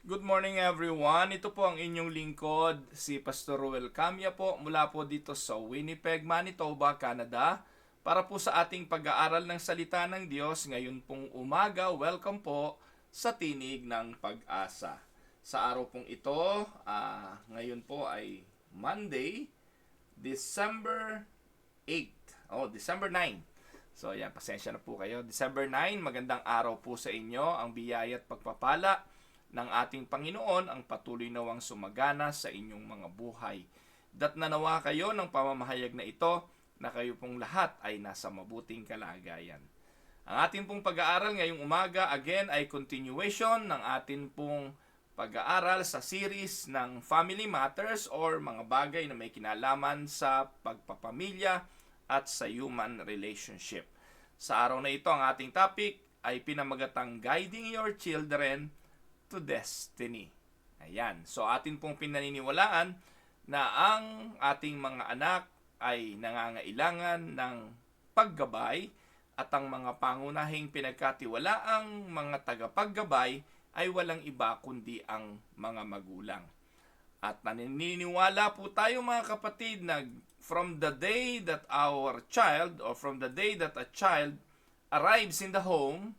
Good morning everyone. Ito po ang inyong lingkod, si Pastor Ruel Camia po mula po dito sa Winnipeg, Manitoba, Canada para po sa ating pag-aaral ng salita ng Diyos ngayon pong umaga. Welcome po sa Tinig ng Pag-asa. Sa araw pong ito, ngayon po ay Monday, December 8. December 9. So yan, pasensya na po kayo. December 9, magandang araw po sa inyo. Ang biyaya at pagpapala ng ating Panginoon ang patuloy nawang sumagana sa inyong mga buhay. Datnanawa kayo ng pamamahayag na ito na kayo pong lahat ay nasa mabuting kalagayan. Ang ating pong pag-aaral ngayong umaga again ay continuation ng ating pong pag-aaral sa series ng Family Matters or mga bagay na may kinalaman sa pagpapamilya at sa human relationship. Sa araw na ito, ang ating topic ay pinamagatang Guiding Your Children to Destiny. Ayan. So atin pong pinaniniwalaan na ang ating mga anak ay nangangailangan ng paggabay at ang mga pangunahing pinagkatiwalaang mga tagapaggabay ay walang iba kundi ang mga magulang. At naniniwala po tayo mga kapatid na from the day that our child or from the day that a child arrives in the home,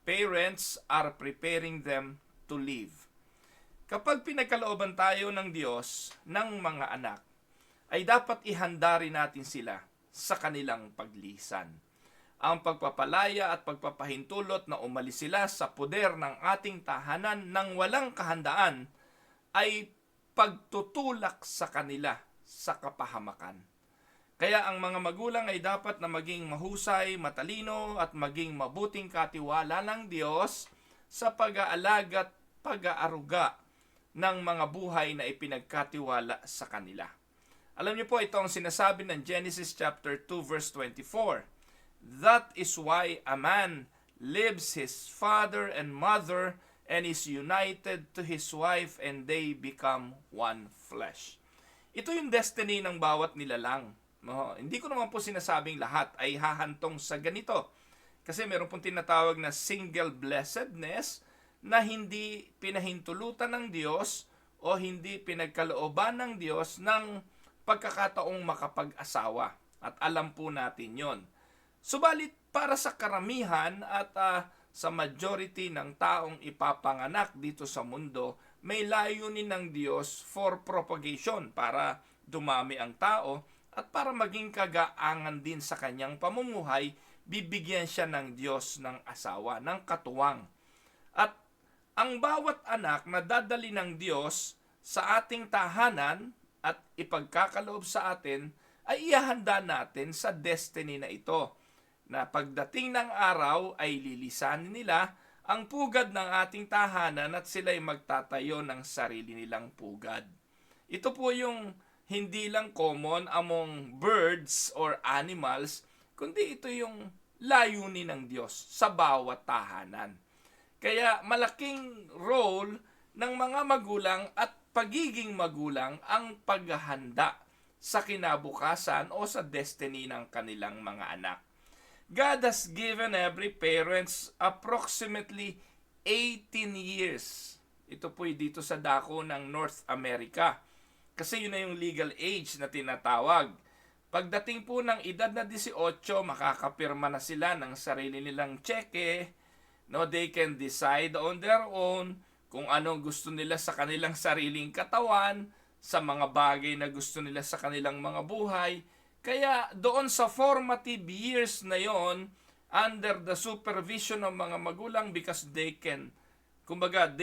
parents are preparing them to live. Kapag pinagkalooban tayo ng Diyos ng mga anak, ay dapat ihanda rin natin sila sa kanilang paglisan. Ang pagpapalaya at pagpapahintulot na umalis sila sa poder ng ating tahanan ng walang kahandaan ay pagtutulak sa kanila sa kapahamakan. Kaya ang mga magulang ay dapat na maging mahusay, matalino at maging mabuting katiwala ng Diyos sa pag-aalaga at pag-aaruga ng mga buhay na ipinagkatiwala sa kanila. Alam niyo po, ito ang sinasabi ng Genesis chapter 2 verse 24. That is why a man leaves his father and mother and is united to his wife and they become one flesh. Ito yung destiny ng bawat nilalang. No? Hindi ko naman po sinasabing lahat ay hahantong sa ganito. Kasi meron pong tinatawag na single blessedness na hindi pinahintulutan ng Diyos o hindi pinagkalooban ng Diyos ng pagkakataong makapag-asawa. At alam po natin yon. Subalit para sa karamihan at sa majority ng taong ipapanganak dito sa mundo, may layunin ng Diyos for propagation para dumami ang tao at para maging kagaangan din sa kanyang pamumuhay, bibigyan siya ng Diyos ng asawa, ng katuwang. At ang bawat anak na dadali ng Diyos sa ating tahanan at ipagkakaloob sa atin ay ihahanda natin sa destiny na ito. Na pagdating ng araw ay lilisanin nila ang pugad ng ating tahanan at sila'y magtatayo ng sarili nilang pugad. Ito po yung hindi lang common among birds or animals, kundi ito yung layunin ng Diyos sa bawat tahanan. Kaya malaking role ng mga magulang at pagiging magulang ang paghahanda sa kinabukasan o sa destiny ng kanilang mga anak. God has given every parents approximately 18 years. Ito po dito sa dako ng North America. Kasi yun na yung legal age na tinatawag. Pagdating po ng edad na 18, makakapirma na sila ng sarili nilang tseke. No, they can decide on their own kung anong gusto nila sa kanilang sariling katawan, sa mga bagay na gusto nila sa kanilang mga buhay. Kaya doon sa formative years na yon, under the supervision ng mga magulang because they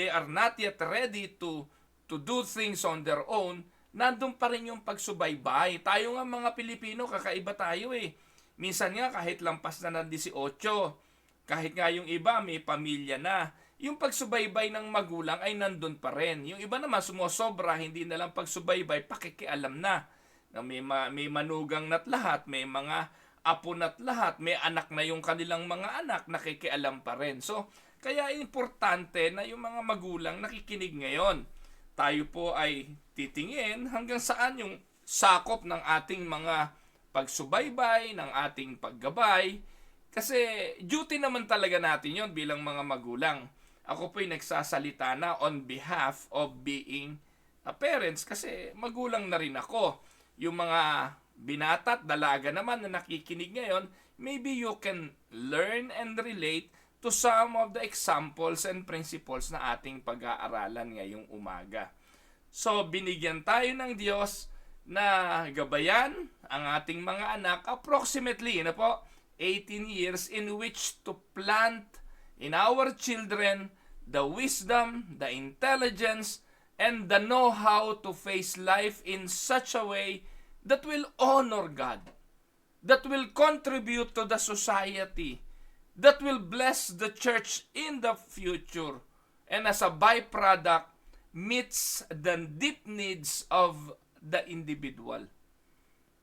are not yet ready to do things on their own, nandun pa rin yung pagsubaybay. Tayo nga mga Pilipino, kakaiba tayo eh. Minsan nga kahit lampas na ng 18, kahit nga yung iba may pamilya na, yung pagsubaybay ng magulang ay nandun pa rin. Yung iba naman sumosobra, hindi na lang pagsubaybay, pakikialam na. May manugang na't lahat, may mga apo na't lahat, may anak na yung kanilang mga anak, nakikialam pa rin. So, kaya importante na yung mga magulang nakikinig ngayon. Tayo po ay titingin hanggang saan yung sakop ng ating mga pagsubaybay, ng ating paggabay. Kasi duty naman talaga natin yon bilang mga magulang. ako po'y nagsasalita na on behalf of being parents kasi magulang na rin ako. Yung mga binata at dalaga naman na nakikinig ngayon, maybe you can learn and relate to some of the examples and principles na ating pag-aaralan ngayong umaga. So, binigyan tayo ng Diyos na gabayan ang ating mga anak approximately 18 years in which to plant in our children the wisdom, the intelligence, and the know-how to face life in such a way that will honor God, that will contribute to the society, that will bless the church in the future, and as a byproduct, meets the deep needs of the individual.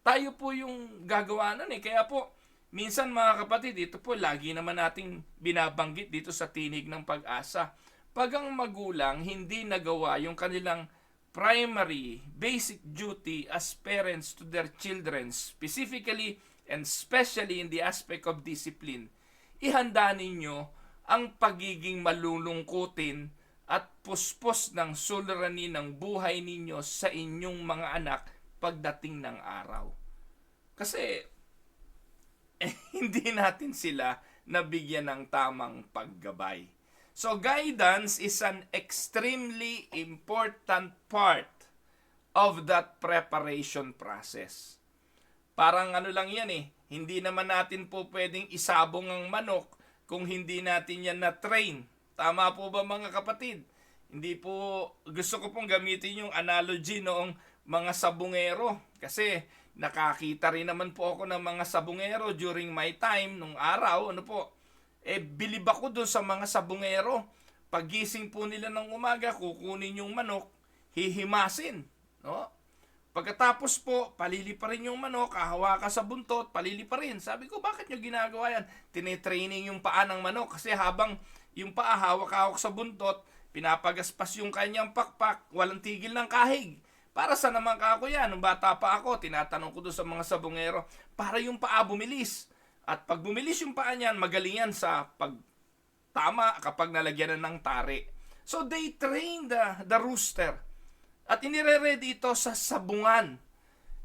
Tayo po yung gagawa nun Kaya po, minsan mga kapatid, ito po lagi naman nating binabanggit dito sa Tinig ng Pag-asa. Pag ang magulang hindi nagawa yung kanilang primary, basic duty as parents to their children, specifically and especially in the aspect of discipline, ihanda ninyo ang pagiging malulungkutin at puspos ng suliranin ng buhay ninyo sa inyong mga anak pagdating ng araw. Kasi hindi natin sila nabigyan ng tamang paggabay. So guidance is an extremely important part of that preparation process. Parang lang yan hindi naman natin po pwedeng isabong ang manok kung hindi natin yan na-train. Tama po ba mga kapatid? Hindi po, gusto ko pong gamitin yung analogy noong mga sabungero. Kasi nakakita rin naman po ako ng mga sabungero during my time, nung araw, bilib ako doon sa mga sabungero. Pagising po nila ng umaga, kukunin yung manok, hihimasin. Pagkatapos po, palili pa rin yung manok, hahawakan sa buntot, palili pa rin. Sabi ko, bakit nyo ginagawa yan? Tinetraining yung paa ng manok kasi habang yung paa hawak-hawak sa buntot, pinapagaspas yung kanyang pakpak, walang tigil ng kahig. Para sa naman kako yan, nung bata pa ako, tinatanong ko doon sa mga sabungero, para yung paa bumilis. At pag bumilis yung paa niyan, magaling yan sa pagtama kapag nalagyan na ng tari. So they train the rooster. At inire-ready ito sa sabungan.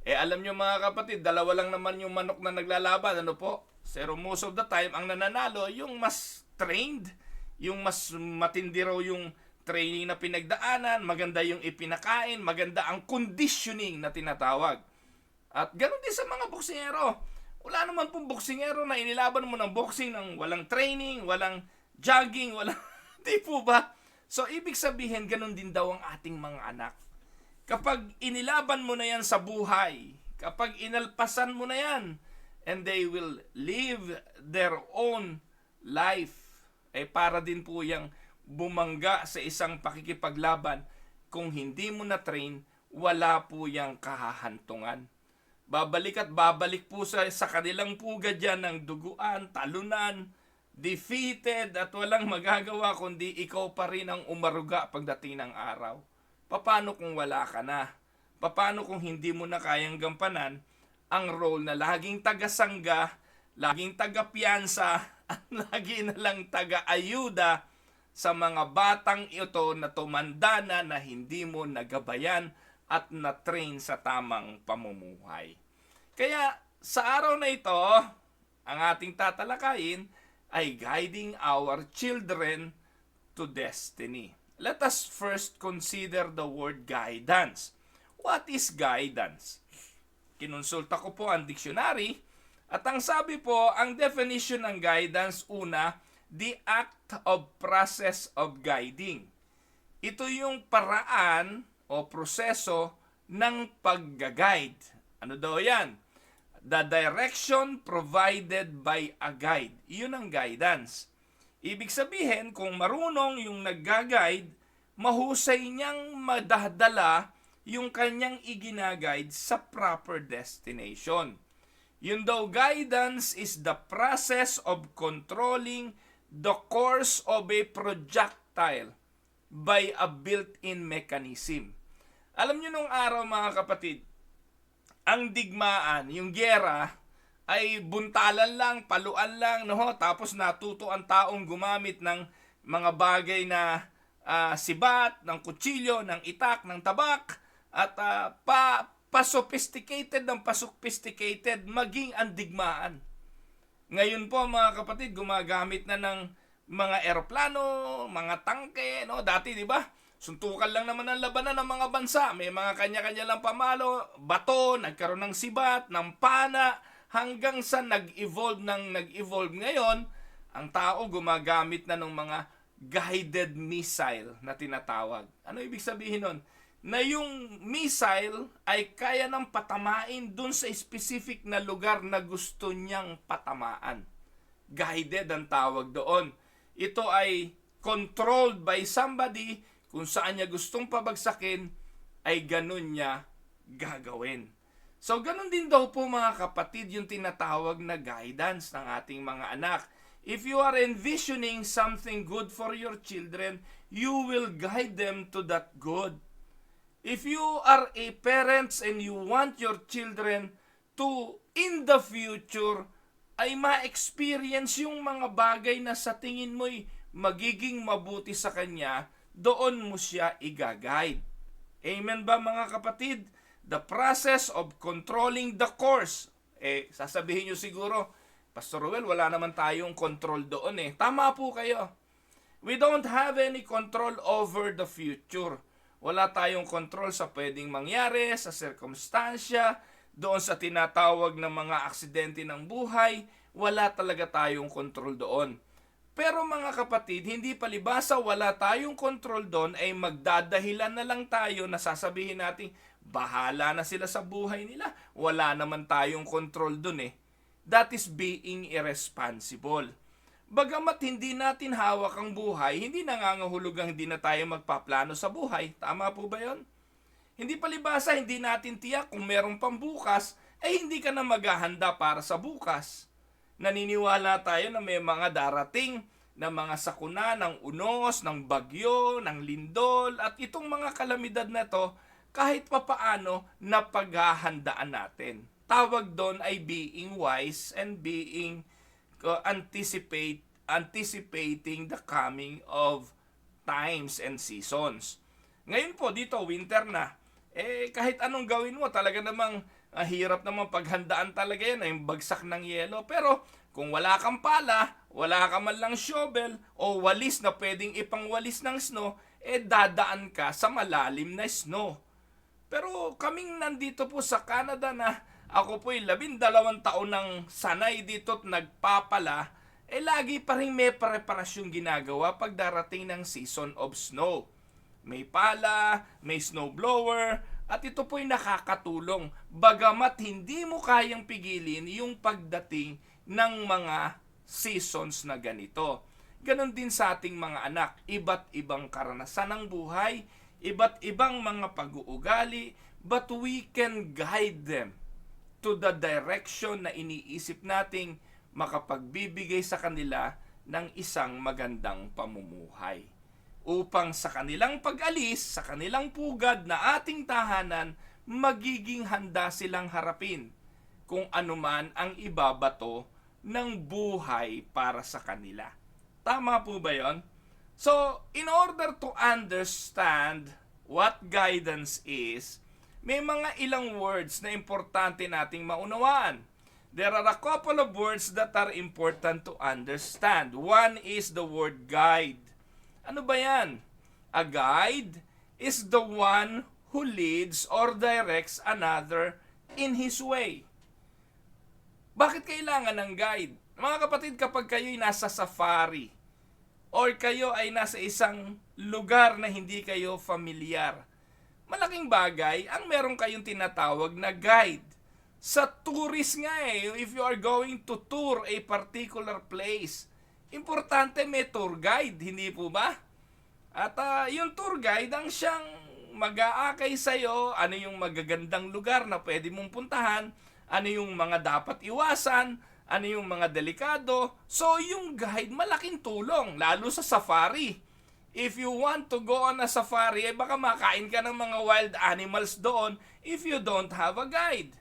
Alam nyo mga kapatid, dalawa lang naman yung manok na naglalaban. Pero most of the time, ang nananalo, yung mas trained, yung mas matindi raw yung training na pinagdaanan, maganda yung ipinakain, maganda ang conditioning na tinatawag. At ganoon din sa mga boksingero. Wala naman pong boksingero na inilaban mo ng boxing ng walang training, walang jogging, walang... Di po ba? So, ibig sabihin, ganoon din daw ang ating mga anak. Kapag inilaban mo na yan sa buhay, kapag inalpasan mo na yan, and they will live their own life, para din po yung bumangga sa isang pakikipaglaban. Kung hindi mo na train, wala po yung kahahantungan. Babalik at babalik po sa kanilang pugad yan ng duguan, talunan, defeated, at walang magagawa kundi ikaw pa rin ang umaruga pagdating ng araw. Paano kung wala ka na? Paano kung hindi mo na kayang gampanan ang role na laging taga-sangga, laging taga-piyansa, at lagi na lang taga-ayuda sa mga batang ito na tumanda na hindi mo nagabayan at na-train sa tamang pamumuhay. Kaya sa araw na ito, ang ating tatalakayin ay guiding our children to destiny. Let us first consider the word guidance. What is guidance? Kinonsulta ko po ang dictionary at ang sabi po, ang definition ng guidance, una, the act of process of guiding. Ito yung paraan o proseso ng pag-guide. Ano daw yan? The direction provided by a guide. Iyon ang guidance. Ibig sabihin, kung marunong yung nag-guide, mahusay niyang madahdala yung kanyang iginaguide sa proper destination. Yun daw, guidance is the process of controlling the course of a projectile by a built-in mechanism. Alam nyo nung araw mga kapatid, ang digmaan, yung gyera, ay buntalan lang, paluan lang, tapos natuto ang taong gumamit ng mga bagay na sibat, ng kutsilyo, ng itak, ng tabak, at pa-sophisticated ng pa-sophisticated, maging ang digmaan. Ngayon po mga kapatid, gumagamit na ng mga eroplano, mga tangke, no? Dati, di ba? Suntukan lang naman ang labanan ng mga bansa. May mga kanya-kanya lang pamalo, bato, nagkaroon ng sibat, ng pana, hanggang sa nag-evolve ngayon, ang tao gumagamit na ng mga guided missile na tinatawag. Ano ibig sabihin nun? Na yung missile ay kaya nang patamain dun sa specific na lugar na gusto niyang patamaan. Guided ang tawag doon. Ito ay controlled by somebody, kung saan niya gustong pabagsakin, ay ganun niya gagawin. So ganun din daw po mga kapatid yung tinatawag na guidance ng ating mga anak. If you are envisioning something good for your children, you will guide them to that good. If you are a parents and you want your children to, in the future, ay ma-experience yung mga bagay na sa tingin mo'y magiging mabuti sa kanya, doon mo siya i-guide. Amen ba mga kapatid? The process of controlling the course. Sasabihin nyo siguro, Pastor Ruel, wala naman tayong control doon eh. Tama po kayo. We don't have any control over the future. Wala tayong control sa pwedeng mangyari, sa sirkumstansya, doon sa tinatawag na mga aksidente ng buhay. Wala talaga tayong control doon. Pero mga kapatid, hindi palibasa wala tayong control doon ay magdadahilan na lang tayo na sasabihin natin, bahala na sila sa buhay nila. Wala naman tayong control doon eh. That is being irresponsible. Bagamat hindi natin hawak ang buhay, hindi nangangahulugang hindi na tayo magpaplano sa buhay. Tama po ba yon? Hindi palibasa, hindi natin tiyak kung meron pang bukas, hindi ka na maghahanda para sa bukas. Naniniwala tayo na may mga darating na mga sakuna ng unos, ng bagyo, ng lindol, at itong mga kalamidad na to, kahit papaano na paghahandaan natin. Tawag doon ay being wise and being anticipating the coming of times and seasons. Ngayon po dito winter na. Kahit anong gawin mo, talaga namang hirap namang paghandaan talaga yan, yung bagsak ng yelo. Pero kung wala kang pala, wala ka man lang shovel o walis na pwedeng ipangwalis ng snow, dadaan ka sa malalim na snow. Pero kaming nandito po sa Canada na ako po'y 12 taon ng sanay dito at nagpapala, lagi pa rin may preparasyong ginagawa pag darating ng season of snow. May pala, may snowblower, at ito po'y nakakatulong. Bagamat hindi mo kayang pigilin yung pagdating ng mga seasons na ganito. Ganon din sa ating mga anak. Iba't ibang karanasan ng buhay, iba't ibang mga pag-uugali, but we can guide them to the direction na iniisip nating makapagbibigay sa kanila ng isang magandang pamumuhay. Upang sa kanilang pag-alis, sa kanilang pugad na ating tahanan, magiging handa silang harapin kung anuman ang ibabato ng buhay para sa kanila. Tama po ba yon? So, in order to understand what guidance is, may mga ilang words na importante nating maunawaan. There are a couple of words that are important to understand. One is the word guide. Ano ba yan? A guide is the one who leads or directs another in his way. Bakit kailangan ng guide? Mga kapatid, kapag kayo'y nasa safari or kayo ay nasa isang lugar na hindi kayo familiar, malaking bagay ang meron kayong tinatawag na guide. Sa tourist nga if you are going to tour a particular place, importante may tour guide, hindi po ba? At yung tour guide ang siyang mag-aakay sa'yo, ano yung magagandang lugar na pwede mong puntahan, ano yung mga dapat iwasan, ano yung mga delikado. So yung guide malaking tulong, lalo sa safari. If you want to go on a safari, baka makain ka ng mga wild animals doon if you don't have a guide.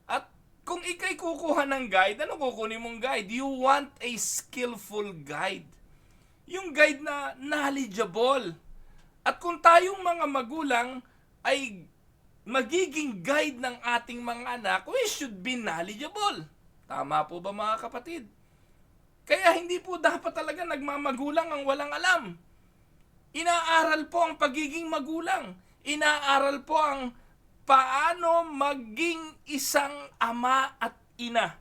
At kung ikay kukuha ng guide, ano kukunin mong guide? You want a skillful guide. yung guide na knowledgeable. At kung tayong mga magulang ay magiging guide ng ating mga anak, we should be knowledgeable. Tama po ba mga kapatid? Kaya hindi po dapat talaga nagmamagulang ang walang alam. Inaaral po ang pagiging magulang. Inaaral po ang paano maging isang ama at ina.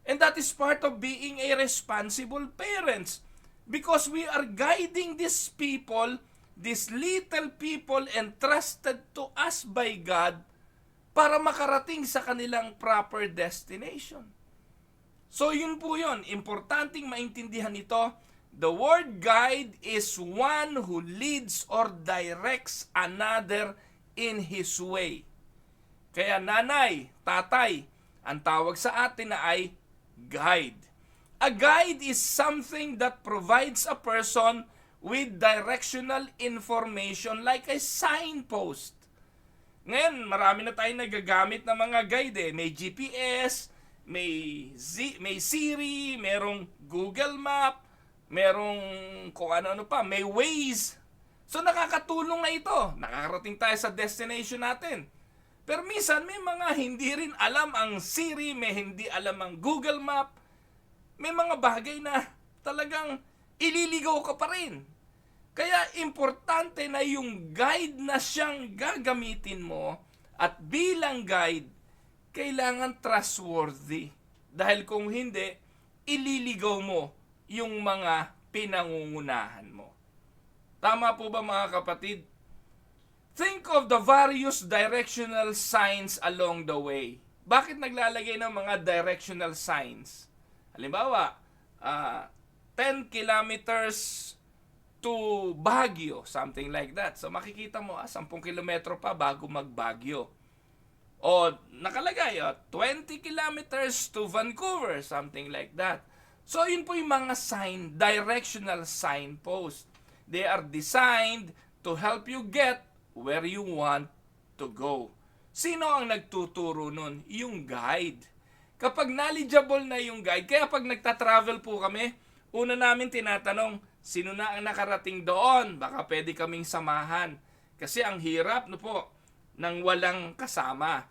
And that is part of being a responsible parents. Because we are guiding these people, these little people entrusted to us by God para makarating sa kanilang proper destination. So yun po yun. Importanteng maintindihan ito. The word guide is one who leads or directs another in his way. Kaya nanay, tatay, ang tawag sa atin na ay guide. A guide is something that provides a person with directional information like a signpost. Ngayon, marami na tayong nagagamit ng mga guide eh. May GPS, may Siri, merong Google Map, merong kung ano-ano pa, may Waze. So nakakatulong na ito. Nakakarating tayo sa destination natin. Pero minsan may mga hindi rin alam ang Siri, may hindi alam ang Google Map. May mga bagay na talagang ililigaw ka pa rin. Kaya importante na yung guide na siyang gagamitin mo at bilang guide, kailangan trustworthy. Dahil kung hindi, ililigaw mo yung mga pinangungunahan mo. Tama po ba mga kapatid? Think of the various directional signs along the way. Bakit naglalagay ng mga directional signs? Halimbawa, 10 kilometers to Baguio, something like that. So makikita mo, 10 kilometro pa bago mag-Baguio. O nakalagay, 20 kilometers to Vancouver, something like that. So yun po yung mga sign, directional signpost. They are designed to help you get where you want to go. Sino ang nagtuturo nun? Yung guide. Kapag knowledgeable na yung guide, kaya pag nagta-travel po kami, una namin tinatanong, sino na ang nakarating doon? Baka pwede kaming samahan. Kasi ang hirap no po, nang walang kasama.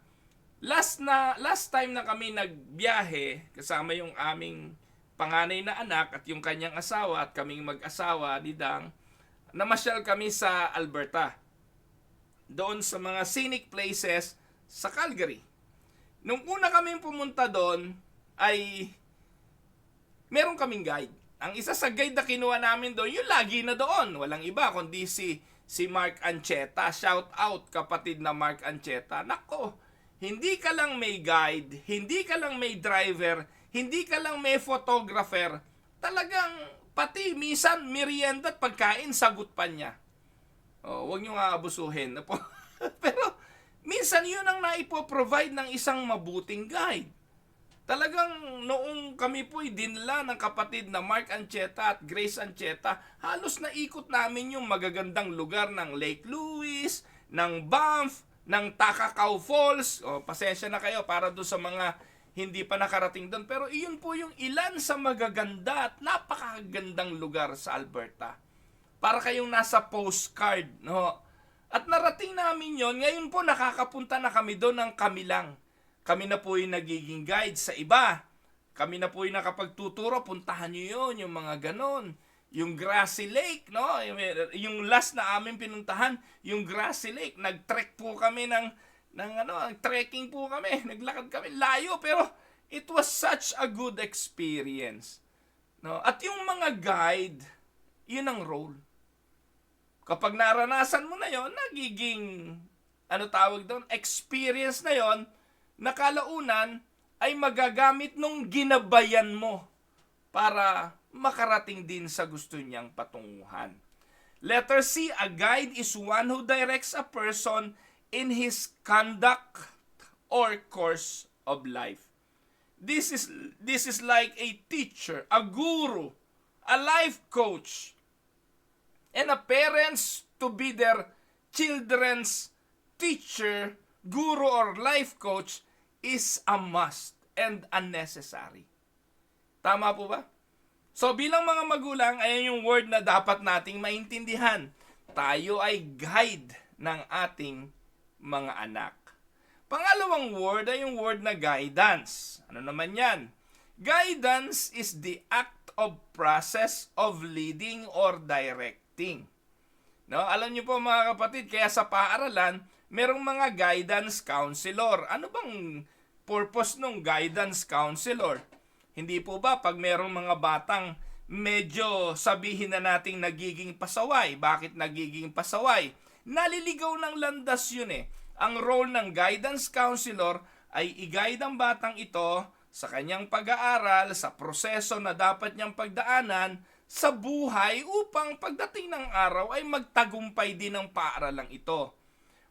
Last time na kami nagbiyahe, kasama yung aming panganay na anak at yung kanyang asawa at kaming mag-asawa ni Dang, namasyal kami sa Alberta. Doon sa mga scenic places sa Calgary. Nung una kaming pumunta doon ay meron kaming guide. Ang isa sa guide na kinuha namin doon, yung lagi na doon. Walang iba kundi si Mark Ancheta. Shout out kapatid na Mark Ancheta. Nako, hindi ka lang may guide, hindi ka lang may driver, hindi ka lang may photographer. Talagang pati minsan merienda at pagkain sagot pa niya. Huwag niyo nga abusuhin. Pero minsan yun ang naipoprovide ng isang mabuting guide. Talagang noong kami po'y dinala ng kapatid na Mark Ancheta at Grace Ancheta, halos naikot namin yung magagandang lugar ng Lake Louise, ng Banff, ng Takakaw Falls. Pasensya na kayo para doon sa mga hindi pa nakarating doon. Pero iyon po yung ilan sa magaganda at napakagandang lugar sa Alberta. Para kayong nasa postcard, no? At narating namin yon. Ngayon po nakakapunta na kami doon ng kami lang. Kami na po yung nagiging guide sa iba. Kami na po yung nakapagtuturo. Puntahan nyo yun, yung mga ganon. Yung Grassy Lake, no? Yung last na amin pinuntahan, yung Grassy Lake. Nag-trek po kami trekking po kami. Naglakad kami. Layo, pero it was such a good experience. No? At yung mga guide, yun ang role. Kapag naranasan mo na yon, nagiging, tawag doon, experience na yon, nakalaunan ay magagamit nung ginabayan mo para makarating din sa gusto niyang patunguhan. Letter C, a guide is one who directs a person in his conduct or course of life. This is like a teacher, a guru, a life coach, and a parents to be their children's teacher, guru, or life coach is a must and unnecessary. Tama po ba? So bilang mga magulang, ayan yung word na dapat nating maintindihan. Tayo ay guide ng ating mga anak. Pangalawang word ay yung word na guidance. Ano naman yan? Guidance is the act of process of leading or directing. No, alam niyo po mga kapatid, kaya sa paaralan, merong mga guidance counselor. Ano bang purpose ng guidance counselor? Hindi po ba pag merong mga batang medyo sabihin na nating nagiging pasaway? Bakit nagiging pasaway? Naliligaw ng landas yun eh. Ang role ng guidance counselor ay i-guide ang batang ito sa kanyang pag-aaral, sa proseso na dapat niyang pagdaanan sa buhay upang pagdating ng araw ay magtagumpay din ang paaralang ito.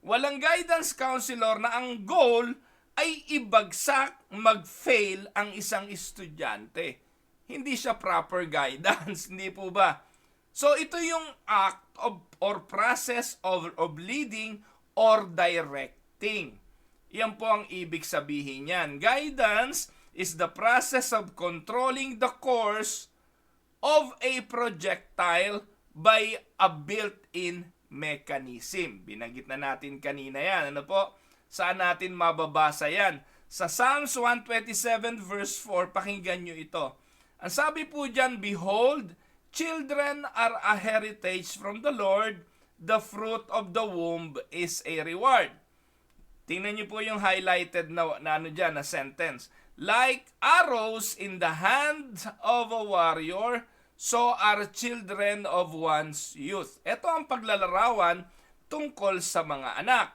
Walang guidance counselor na ang goal ay ibagsak, mag-fail ang isang estudyante. Hindi siya proper guidance, hindi po ba? So ito yung act of or process of leading or directing. Yan po ang ibig sabihin niyan. Guidance is the process of controlling the course of a projectile by a built-in mechanism. Binanggit na natin kanina yan. Ano po? Saan natin mababasa yan? Sa Psalms 127 verse 4, pakinggan nyo ito. Ang sabi po dyan, Behold, children are a heritage from the Lord, the fruit of the womb is a reward. Tingnan nyo po yung highlighted na ano dyan, na sentence. Like arrows in the hand of a warrior, so are children of one's youth. Ito ang paglalarawan tungkol sa mga anak.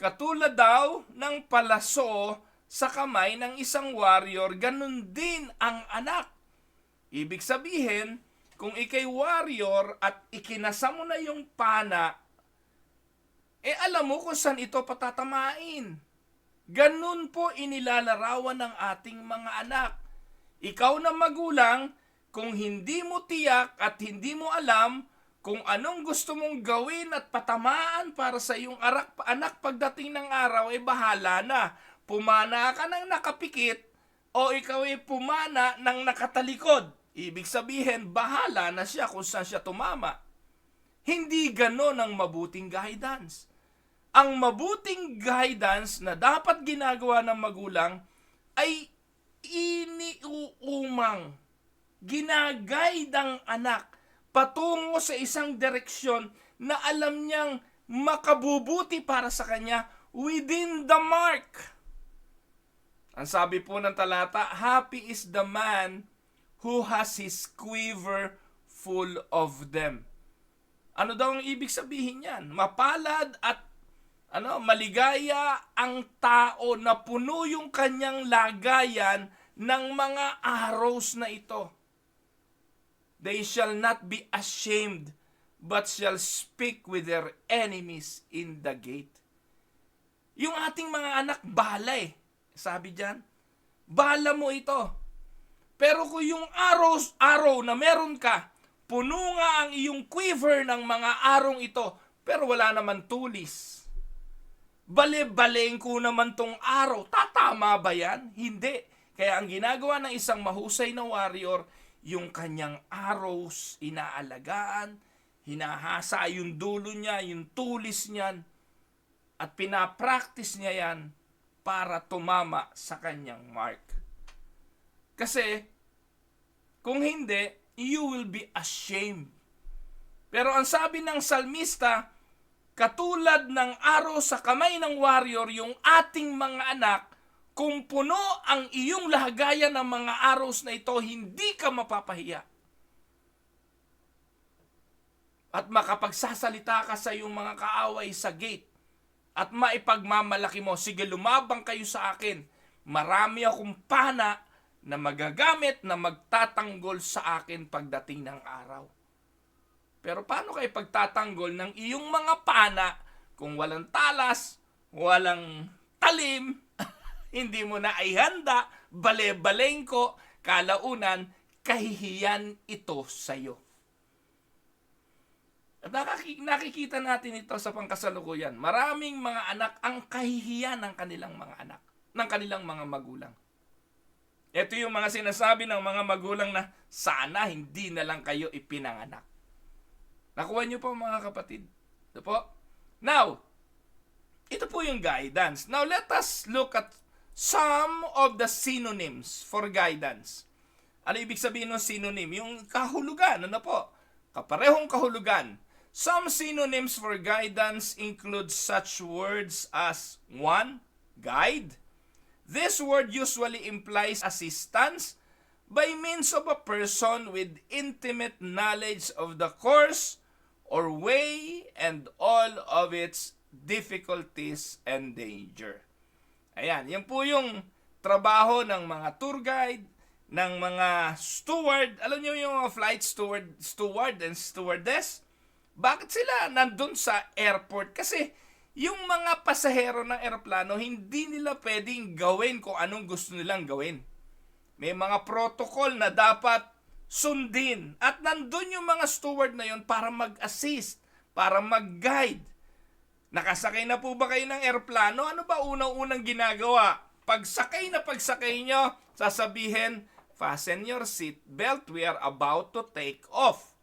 Katulad daw ng palaso sa kamay ng isang warrior, ganun din ang anak. Ibig sabihin, kung ikay warrior at ikinasa mo na yung pana, alam mo kung saan ito patatamain. Ganun po inilalarawan ng ating mga anak. Ikaw na magulang, kung hindi mo tiyak at hindi mo alam kung anong gusto mong gawin at patamaan para sa iyong anak pagdating ng araw, bahala na. Pumana ka ng nakapikit o ikaw ay pumana ng nakatalikod. Ibig sabihin, bahala na siya kung saan siya tumama. Hindi ganon ang mabuting guidance. Ang mabuting guidance na dapat ginagawa ng magulang ay iniuumang, ginaguide ang anak patungo sa isang direksyon na alam niyang makabubuti para sa kanya within the mark. Ang sabi po ng talata, happy is the man who has his quiver full of them. Ano daw ang ibig sabihin yan? Mapalad at maligaya ang tao na puno yung kanyang lagayan ng mga arrows na ito. They shall not be ashamed, but shall speak with their enemies in the gate. Yung ating mga anak, bala eh. Sabi dyan, bala mo ito. Pero kung yung arrow na meron ka, puno nga ang iyong quiver ng mga arong ito, pero wala naman tulis. Bale-baleng ko naman tong araw. Tatama ba yan? Hindi. Kaya ang ginagawa ng isang mahusay na warrior, yung kanyang arrows, inaalagaan, hinahasa yung dulo niya, yung tulis niyan, at pinapractice niya yan para tumama sa kanyang mark. Kasi, kung hindi, you will be ashamed. Pero ang sabi ng salmista, katulad ng arrow sa kamay ng warrior, yung ating mga anak, kung puno ang iyong lahagayan ng mga arrows na ito, hindi ka mapapahiya. At makapagsasalita ka sa iyong mga kaaway sa gate, at maipagmamalaki mo, sige lumabang kayo sa akin, marami akong pana na magagamit na magtatanggol sa akin pagdating ng araw. Pero paano kayo pagtatanggol ng iyong mga pana kung walang talas, walang talim, hindi mo na ihanda, bale-balengko, kalaunan, kahihiyan ito sa'yo. At nakikita natin ito sa pangkasalukuyan. Maraming mga anak ang kahihiyan ng kanilang mga anak, ng kanilang mga magulang. Ito yung mga sinasabi ng mga magulang na sana hindi na lang kayo ipinanganak. Nakuha niyo po mga kapatid. Ito po. Now, ito po yung guidance. Now, let us look at some of the synonyms for guidance. Ano ibig sabihin ng synonym? Yung kahulugan, ano po? Kaparehong kahulugan. Some synonyms for guidance include such words as 1. Guide. This word usually implies assistance by means of a person with intimate knowledge of the course or way and all of its difficulties and danger. Ayan, yan po yung trabaho ng mga tour guide, ng mga steward. Alam niyo yung flight steward and stewardess? Bakit sila nandun sa airport? Kasi yung mga pasahero ng eroplano, hindi nila pwedeng gawin kung anong gusto nilang gawin. May mga protocol na dapat sundin. At nandun yung mga steward na yun para mag-assist, para mag-guide. Nakasakay na po ba kayo ng eroplano? Ano ba unang-unang ginagawa? Pagsakay nyo, sasabihin, fasten your seat belt, we are about to take off.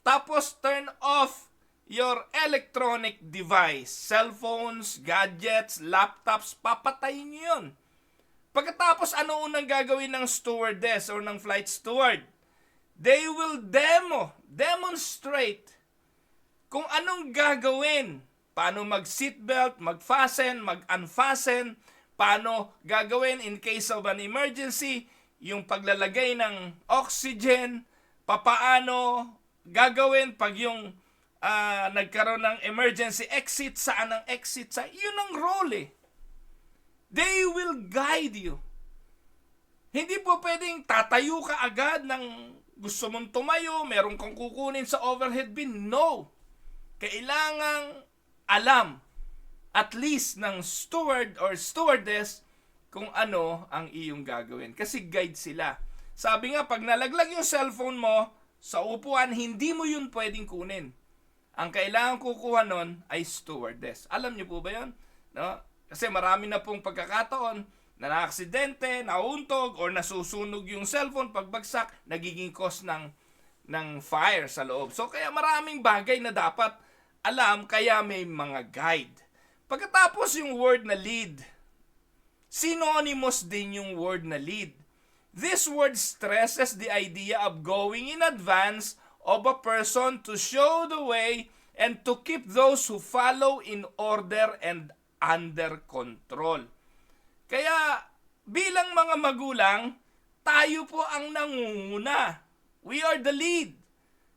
Tapos turn off your electronic device, cellphones, gadgets, laptops, papatayin nyo yun. Pagkatapos, ano unang gagawin ng stewardess or ng flight steward? They will demonstrate kung anong gagawin. Paano mag-seatbelt, mag-fasten, mag-unfasten, paano gagawin in case of an emergency, yung paglalagay ng oxygen, papaano gagawin pag yung nagkaroon ng emergency exit, saan ang exit, yun ang role eh. They will guide you. Hindi po pwedeng tatayo ka agad ng gusto mong tumayo, meron kang kukunin sa overhead bin. No. Kailangang alam at least ng steward or stewardess kung ano ang iyong gagawin. Kasi guide sila. Sabi nga, pag nalaglag yung cellphone mo sa upuan, hindi mo yun pwedeng kunin. Ang kailangan kukuha nun ay stewardess. Alam niyo po ba yun? No? Kasi marami na pong pagkakataon na naaksidente, nauntog, or nasusunog yung cellphone, pagbagsak, nagiging cause ng fire sa loob. So kaya maraming bagay na dapat alam, kaya may mga guide. Pagkatapos yung word na lead, synonymous din yung word na lead. This word stresses the idea of going in advance of a person to show the way and to keep those who follow in order and under control. Kaya bilang mga magulang, tayo po ang nangunguna. We are the lead.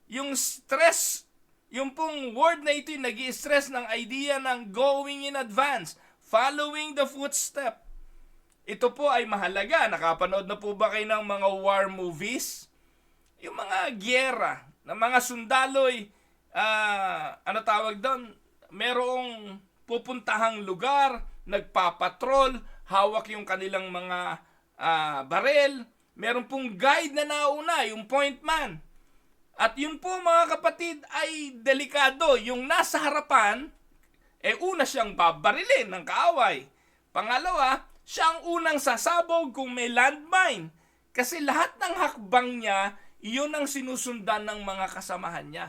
Yung stress, yung pong word na ito, nag-i-stress ng idea ng going in advance, following the footstep. Ito po ay mahalaga. Nakapanood na po ba kayo ng mga war movies? Yung mga gyera, na mga sundaloy, ano tawag doon? Merong pupuntahang lugar, nagpapatrol, hawak yung kanilang mga barel. Meron pong guide na nauna, yung point man. At yun po mga kapatid ay delikado. Yung nasa harapan, una siyang babarilin ng kaaway. Pangalawa, siya ang unang sasabog kung may landmine. Kasi lahat ng hakbang niya, iyon ang sinusundan ng mga kasamahan niya.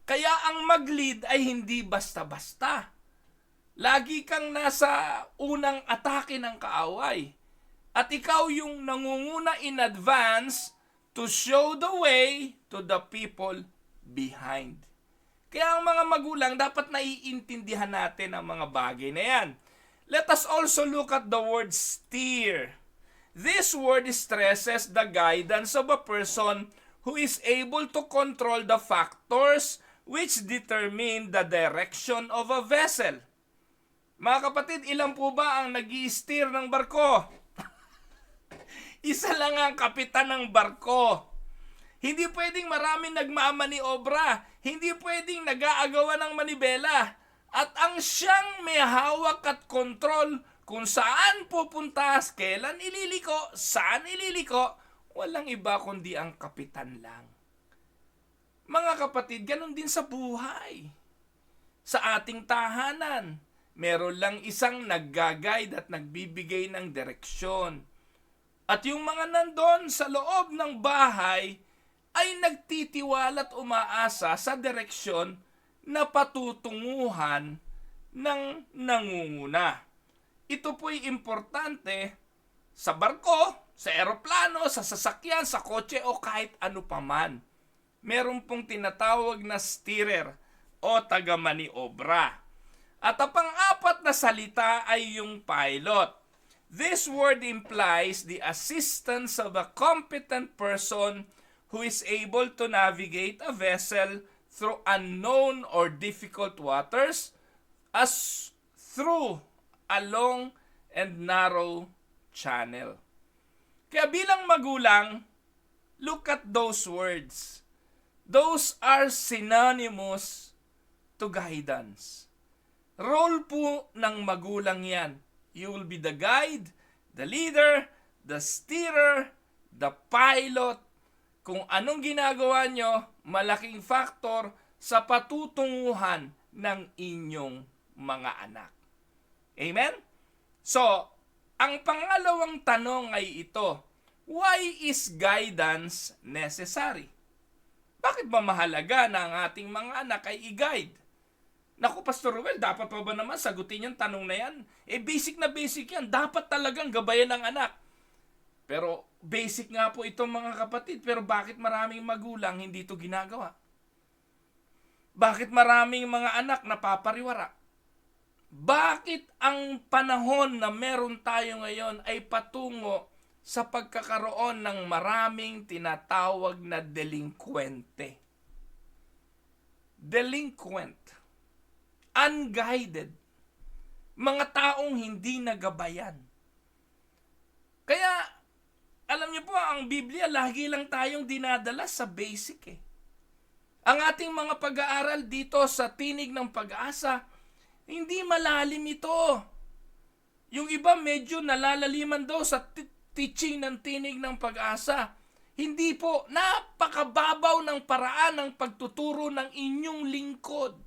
Kaya ang mag-lead ay hindi basta-basta. Lagi kang nasa unang atake ng kaaway. At ikaw yung nangunguna in advance to show the way to the people behind. Kaya ang mga magulang, dapat naiintindihan natin ang mga bagay na yan. Let us also look at the word steer. This word stresses the guidance of a person who is able to control the factors which determine the direction of a vessel. Mga kapatid, ilan po ba ang nag-i-steer ng barko? Isa lang ang kapitan ng barko. Hindi pwedeng maraming nagmamaniobra. Hindi pwedeng nag-aagawan ng manibela. At ang siyang may hawak at kontrol kung saan pupunta, kailan ililiko, saan ililiko, walang iba kundi ang kapitan lang. Mga kapatid, ganun din sa buhay. Sa ating tahanan, meron lang isang nagga-guide at nagbibigay ng direksyon. At yung mga nandun sa loob ng bahay ay nagtitiwala at umaasa sa direksyon na patutunguhan ng nangunguna. Ito po'y importante sa barko, sa eroplano, sa sasakyan, sa kotse o kahit ano paman. Meron pong tinatawag na steerer o taga-maniobra. At ang pang-apat na salita ay yung pilot. This word implies the assistance of a competent person who is able to navigate a vessel through unknown or difficult waters as through a long and narrow channel. Kaya bilang magulang, look at those words. Those are synonymous to guidance. Role po ng magulang yan. You will be the guide, the leader, the steerer, the pilot. Kung anong ginagawa nyo, malaking faktor sa patutunguhan ng inyong mga anak. Amen? So, ang pangalawang tanong ay ito, why is guidance necessary? Bakit ba mahalaga na ang ating mga anak ay i-guide? Naku, Pastor Ruel, dapat pa ba naman sagutin yung tanong na yan? Basic na basic yan. Dapat talagang gabayan ng anak. Pero basic nga po itong mga kapatid. Pero bakit maraming magulang hindi ito ginagawa? Bakit maraming mga anak napapariwara? Bakit ang panahon na meron tayo ngayon ay patungo sa pagkakaroon ng maraming tinatawag na delinkwente? Delinquent. Unguided. Mga taong hindi nagabayan. Kaya, alam niyo po, ang Biblia, lagi lang tayong dinadala sa basic Ang ating mga pag-aaral dito sa Tinig ng Pag-asa, hindi malalim ito. Yung iba medyo nalalaliman daw sa teaching ng Tinig ng Pag-asa. Hindi po, napakababaw ng paraan ng pagtuturo ng inyong lingkod.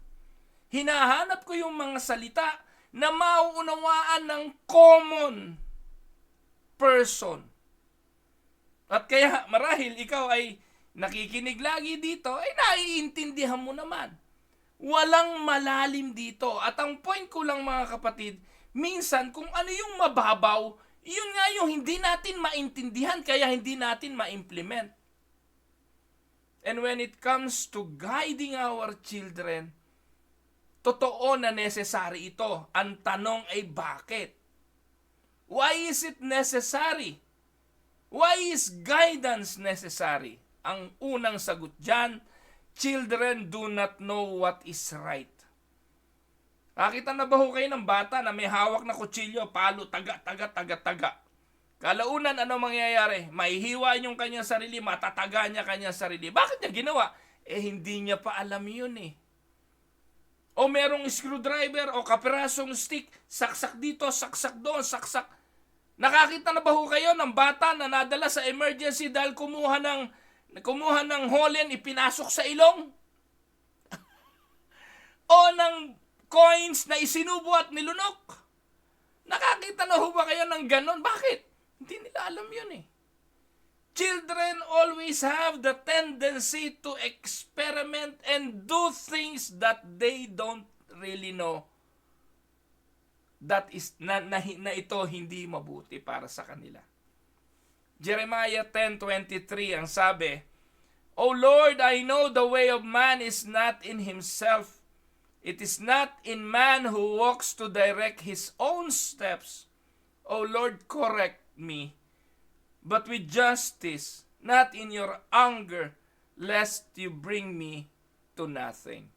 Hinahanap ko yung mga salita na mauunawaan ng common person. At kaya marahil ikaw ay nakikinig lagi dito, ay naiintindihan mo naman. Walang malalim dito. At ang point ko lang mga kapatid, minsan kung ano yung mababaw, yun nga yung hindi natin maintindihan kaya hindi natin ma-implement. And when it comes to guiding our children, totoo na necessary ito. Ang tanong ay bakit? Why is it necessary? Why is guidance necessary? Ang unang sagot dyan, children do not know what is right. Nakita na ba ho kayo ng bata na may hawak na kutsilyo, palo, taga. Kalaunan, ano mangyayari? Maihiwa yung kanyang sarili, matataga niya kanyang sarili. Bakit niya ginawa? Hindi niya pa alam yun O merong screwdriver o kapirasong stick, saksak dito, saksak doon, saksak. Nakakita na ba ho kayo ng bata na nadala sa emergency dahil kumuha ng holen, ipinasok sa ilong? O ng coins na isinubo at nilunok? Nakakita na ho ba kayo ng ganon? Bakit? Hindi nila alam yun Children always have the tendency to experiment and do things that they don't really know. That is na ito hindi mabuti para sa kanila. Jeremiah 10:23 ang sabi, O Lord, I know the way of man is not in himself. It is not in man who walks to direct his own steps. O Lord, correct me, but with justice, not in your anger, lest you bring me to nothing.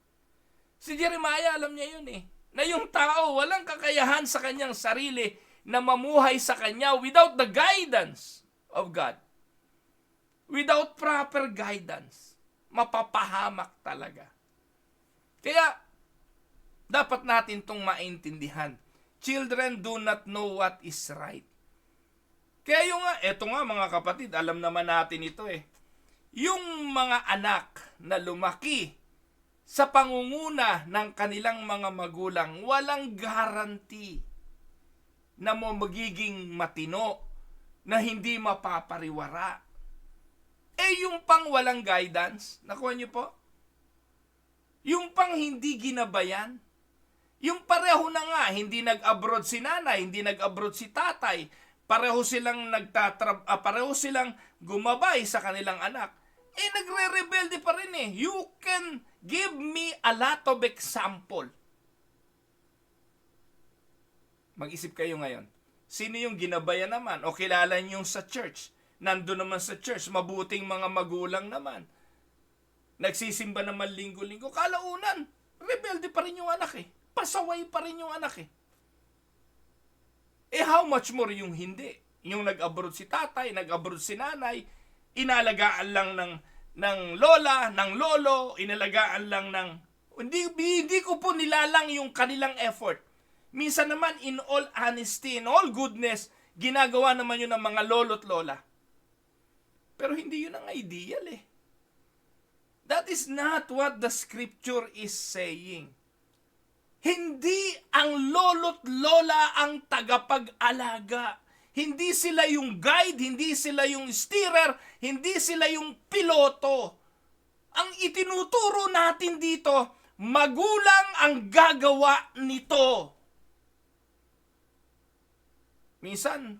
Si Jeremiah, alam niya yun na yung tao walang kakayahan sa kanyang sarili na mamuhay sa kanya without the guidance of God. Without proper guidance, mapapahamak talaga. Kaya, dapat natin itong maintindihan. Children do not know what is right. Kaya eto nga mga kapatid, alam naman natin ito Yung mga anak na lumaki sa pangunguna ng kanilang mga magulang, walang guarantee na magiging matino, na hindi mapapariwara. Yung pang walang guidance, nakuha niyo po? Yung pang hindi ginabayan, yung pareho na nga, hindi nag-abroad si nanay, hindi nag-abroad si tatay, pareho silang gumabay sa kanilang anak, nagre-rebelde pa rin eh. You can give me a lot of example. Mag-isip kayo ngayon. Sino yung ginabayan naman? O kilala niyo sa church? Nandun naman sa church, mabuting mga magulang naman. Nagsisimba naman linggo-linggo. Kalaunan, rebelde pa rin yung anak eh. Pasaway pa rin yung anak eh. How much more yung hindi? Yung nag-abroad si tatay, nag-abroad si nanay, inalagaan lang ng lola, ng lolo, inalagaan lang ng... Hindi ko po nilalang yung kanilang effort. Minsan naman, in all honesty, in all goodness, ginagawa naman yun ng mga lolo't lola. Pero hindi yun ang ideal eh. That is not what the scripture is saying. Hindi ang lolo't lola ang tagapag-alaga. Hindi sila yung guide, hindi sila yung steerer, hindi sila yung piloto. Ang itinuturo natin dito, magulang ang gagawa nito. Minsan,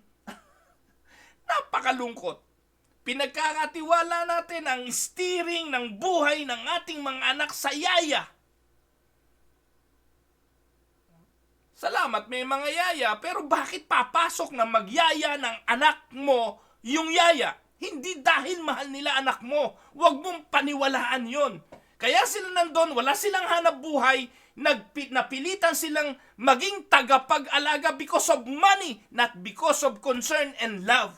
napakalungkot. Pinagkakatiwala natin ang steering ng buhay ng ating mga anak sa yaya. Salamat, may mga yaya, pero bakit papasok na magyaya ng anak mo yung yaya? Hindi dahil mahal nila anak mo. Huwag mong paniwalaan yon. Kaya sila nandun, wala silang hanap buhay, napilitan silang maging tagapag-alaga because of money, not because of concern and love.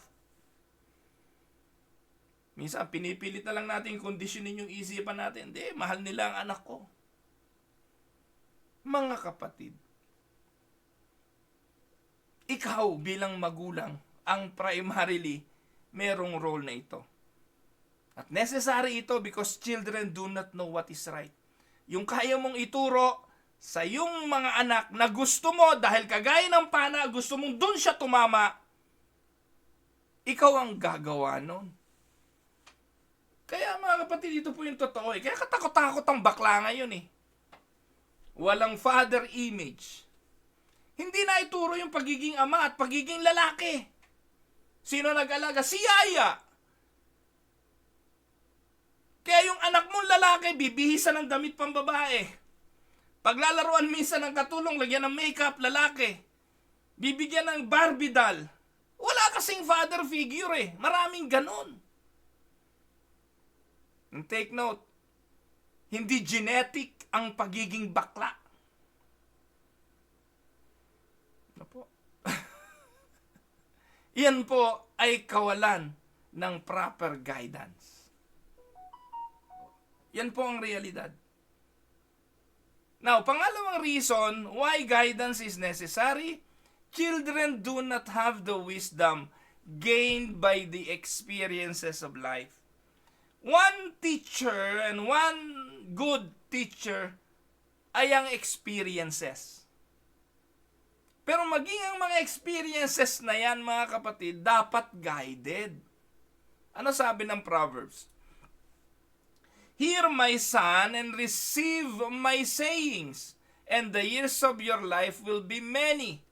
Minsan, pinipilit na lang natin kondisyonin yung isipan natin. Hindi, mahal nila ang anak ko. Mga kapatid, ikaw bilang magulang, ang primarily, merong role na ito. At necessary ito because children do not know what is right. Yung kaya mong ituro sa yung mga anak na gusto mo, dahil kagaya ng pana, gusto mong dun siya tumama, ikaw ang gagawa nun. Kaya mga kapatid, ito po yung totoo eh. Kaya katakot-takot ang bakla ngayon eh. Walang father image. Hindi na ituro yung pagiging ama at pagiging lalaki. Sino nag-alaga? Si yaya. Kaya yung anak mong lalaki, bibihisan ng damit pang babae. Paglalaruan minsan ng katulong, lagyan ng makeup, lalaki. Bibigyan ng Barbie doll. Wala kasing father figure eh. Maraming ganon. And take note, hindi genetic ang pagiging bakla. Ano po? Yan po ay kawalan ng proper guidance. Yan po ang realidad. Now, pangalawang reason why guidance is necessary, children do not have the wisdom gained by the experiences of life. One teacher and one good teacher ay ang experiences. Pero maging ang mga experiences na yan, mga kapatid, dapat guided. Ano sabi ng Proverbs? Hear my son and receive my sayings, and the years of your life will be many.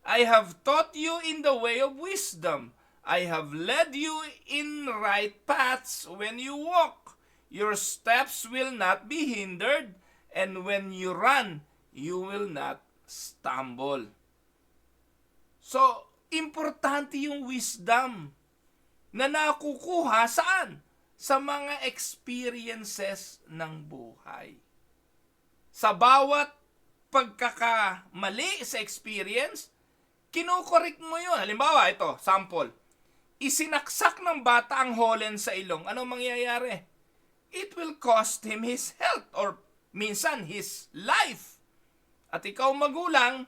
I have taught you in the way of wisdom. I have led you in right paths when you walk. Your steps will not be hindered, and when you run, you will not stumble. So, importante yung wisdom na nakukuha saan? Sa mga experiences ng buhay. Sa bawat pagkakamali sa experience, kinukorek mo yun. Halimbawa, ito, sample. Isinaksak ng bata ang holen sa ilong. Ano mangyayari? It will cost him his health or minsan his life. At ikaw magulang,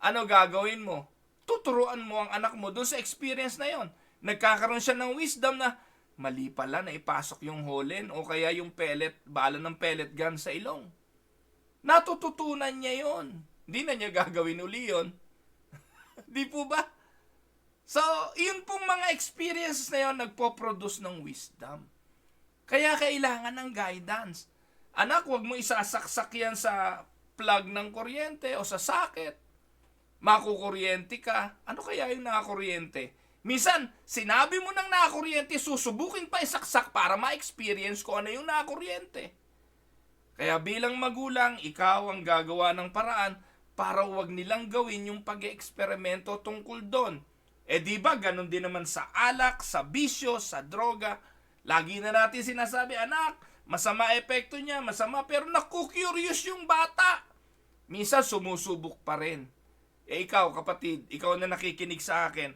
ano gagawin mo? Tuturuan mo ang anak mo doon sa experience na yon. Nagkakaroon siya ng wisdom na mali pala na ipasok yung holen o kaya yung pellet, bala ng pellet gun sa ilong. Natututunan niya yon. Hindi na niya gagawin uli yon. Di po ba? So, yun pong mga experiences na yun, nagpo-produce ng wisdom. Kaya kailangan ng guidance. Anak, huwag mo isasaksak yan sa plug ng kuryente o sa socket. Makukuryente ka. Ano kaya yung nakakuryente? Minsan, sinabi mo nang nakakuryente, susubukin pa isaksak para ma-experience ko ano yung nakakuryente. Kaya bilang magulang, ikaw ang gagawa ng paraan para huwag nilang gawin yung pag-eksperimento tungkol doon. Di ba, ganun din naman sa alak, sa bisyo, sa droga. Lagi na natin sinasabi, anak, masama epekto niya, masama, pero naku-curious yung bata. Minsan sumusubok pa rin. Ikaw, kapatid, ikaw na nakikinig sa akin,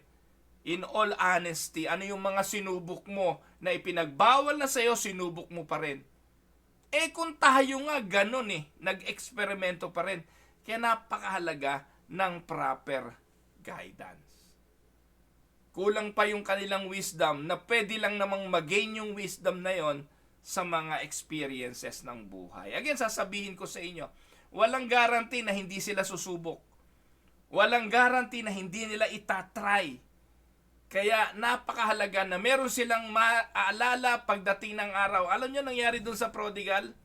in all honesty, ano yung mga sinubok mo na ipinagbawal na sa'yo, sinubok mo pa rin? Kung tayo nga ganun nag-eksperimento pa rin. Kaya napakahalaga ng proper guidance. Kulang pa yung kanilang wisdom na pwede lang namang mag-gain yung wisdom na yon sa mga experiences ng buhay. Again, sasabihin ko sa inyo, walang guarantee na hindi sila susubok. Walang guarantee na hindi nila itatry. Kaya napakahalaga na meron silang maalala pagdating ng araw. Alam nyo nangyari dun sa prodigal?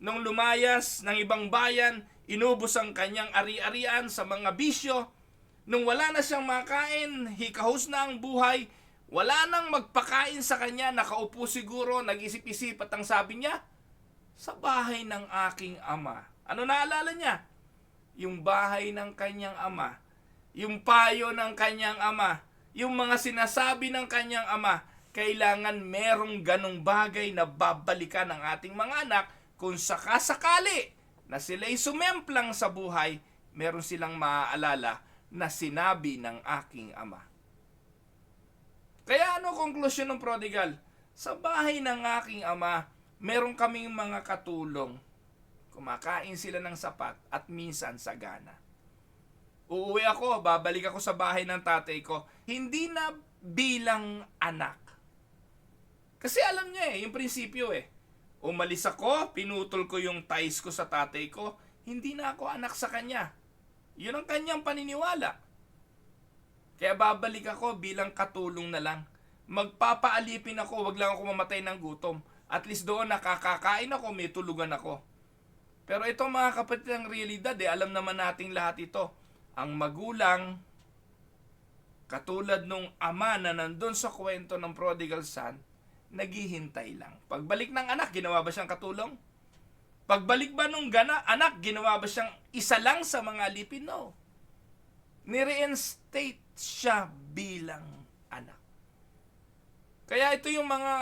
Nung lumayas ng ibang bayan, inubos ang kanyang ari-arian sa mga bisyo. Nung wala na siyang makain, hikahos na ang buhay, wala nang magpakain sa kanya, nakaupo siguro, nag-isip-isip at ang sabi niya, sa bahay ng aking ama. Ano naalala niya? Yung bahay ng kanyang ama, yung payo ng kanyang ama, yung mga sinasabi ng kanyang ama. Kailangan merong ganong bagay na babalikan ng ating mga anak kung sakasakali na sila'y sumemplang sa buhay, meron silang maaalala na sinabi ng aking ama. Kaya ano konklusyon ng prodigal? Sa bahay ng aking ama, meron kaming mga katulong. Kumakain sila ng sapat at minsan sagana. Uuwi ako, babalik ako sa bahay ng tatay ko, hindi na bilang anak. Kasi alam niya yung prinsipyo Umalis ako, pinutol ko yung ties ko sa tatay ko, hindi na ako anak sa kanya. Yun ang kanyang paniniwala. Kaya babalik ako bilang katulong na lang. Magpapaalipin ako, wag lang ako mamatay ng gutom. At least doon nakakakain ako, may tulugan ako. Pero ito mga kapatid, ang realidad alam naman nating lahat ito. Ang magulang, katulad nung ama na nandun sa kwento ng prodigal son, naghihintay lang. Pagbalik ng anak, ginawa ba siyang katulong? Pagbalik ba nung anak, ginawa ba siyang isa lang sa mga alipin? No. Ni-reinstate siya bilang anak. Kaya ito yung mga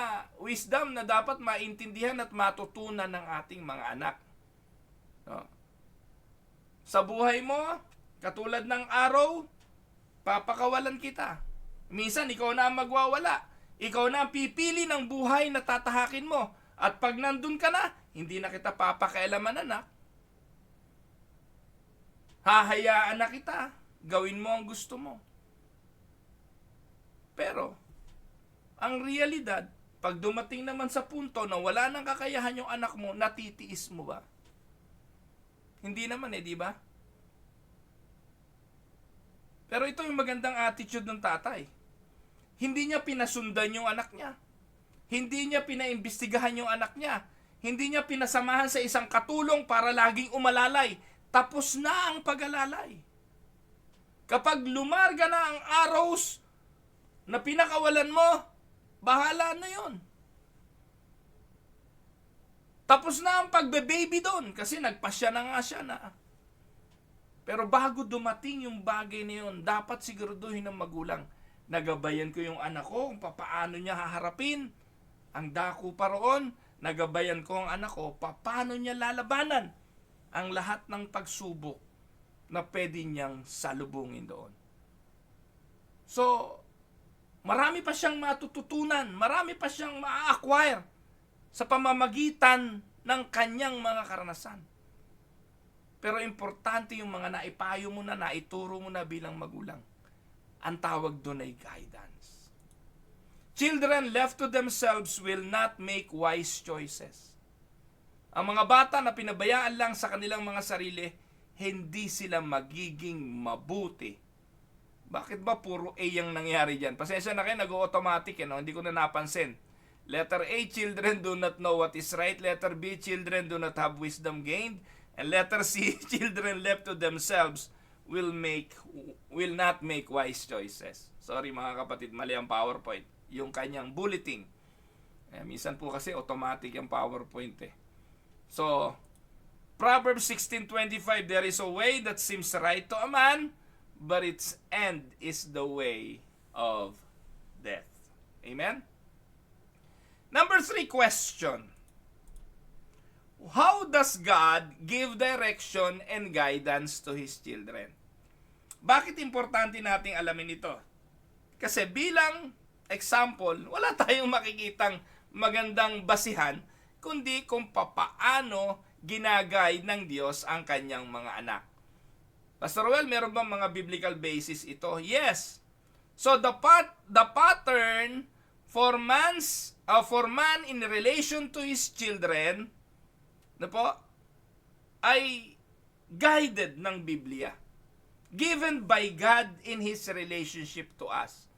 wisdom na dapat maintindihan at matutunan ng ating mga anak. No. Sa buhay mo, katulad ng araw, papakawalan kita. Minsan, ikaw na ang magwawala. Ikaw na ang pipili ng buhay na tatahakin mo. At pag nandun ka na, hindi na kita papakialaman, anak. Hahayaan na kita. Gawin mo ang gusto mo. Pero, ang realidad, pag dumating naman sa punto na wala nang kakayahan yung anak mo, natitiis mo ba? Hindi naman di ba? Pero ito yung magandang attitude ng tatay. Hindi niya pinasundan yung anak niya. Hindi niya pinaimbestigahan yung anak niya. Hindi niya pinasamahan sa isang katulong para laging umalalay. Tapos na ang pag-alalay. Kapag lumarga na ang arrows na pinakawalan mo, bahala na yon. Tapos na ang pagbe-baby doon kasi nagpasya na nga siya na. Pero bago dumating yung bagay na yun, dapat siguraduhin ng magulang. Nagabayan ko yung anak ko kung paano niya haharapin ang dako pa roon. Nagabayan ko ang anak ko paano niya lalabanan ang lahat ng pagsubok na pwede niyang salubungin doon. So, marami pa siyang matututunan, marami pa siyang ma-acquire sa pamamagitan ng kanyang mga karanasan. Pero importante yung mga naipayo mo na, naituro mo na bilang magulang. Ang tawag doon ay guidance. Children left to themselves will not make wise choices. Ang mga bata na pinabayaan lang sa kanilang mga sarili, hindi sila magiging mabuti Bakit ba puro A yung nangyari dyan? Pasensya na kayo, nag-automatic, hindi ko na napansin. Letter A, children do not know what is right. Letter B, children do not have wisdom gained. And letter C, children left to themselves will not make wise choices. Sorry mga kapatid, mali ang PowerPoint. Yung kanyang bulletin. Minsan po kasi automatic yung PowerPoint eh. So, Proverbs 16:25, there is a way that seems right to a man, but its end is the way of death. Amen? Number 3 question. How does God give direction and guidance to His children? Bakit importante nating alamin ito? Kasi bilang example, wala tayong makikitang magandang basihan, kundi kung papaano ginagay ng Diyos ang kanyang mga anak. Pastor Well, meron bang mga biblical basis ito? Yes. So the pattern for man in relation to his children, ay guided ng Biblia. Given by God in His relationship to us.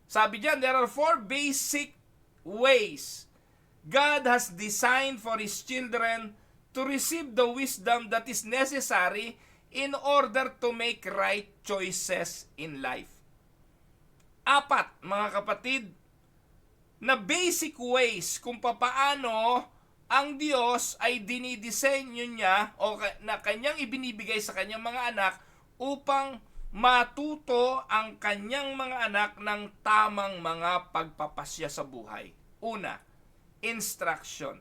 Sabi diyan, there are 4 basic ways God has designed for His children to receive the wisdom that is necessary in order to make right choices in life. 4, mga kapatid, na basic ways kung papaano ang Diyos ay dinidisenyo niya o na kanyang ibinibigay sa kanyang mga anak upang matuto ang kanyang mga anak ng tamang mga pagpapasya sa buhay. Una, instruction.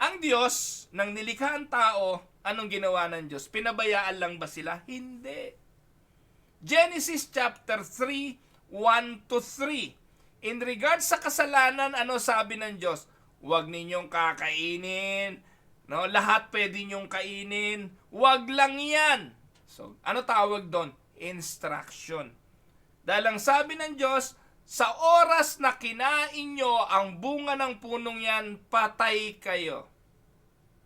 Ang Diyos, nang nilikha ang tao, anong ginawa ng Diyos? Pinabayaan lang ba sila? Hindi. Genesis chapter 3, 1-3. In regards sa kasalanan, ano sabi ng Diyos? Huwag ninyong kakainin. No? Lahat pwede ninyong kainin. Huwag lang yan. So, ano tawag doon? Instruction. Dahil ang sabi ng Diyos, sa oras na kinain nyo ang bunga ng punong yan, patay kayo.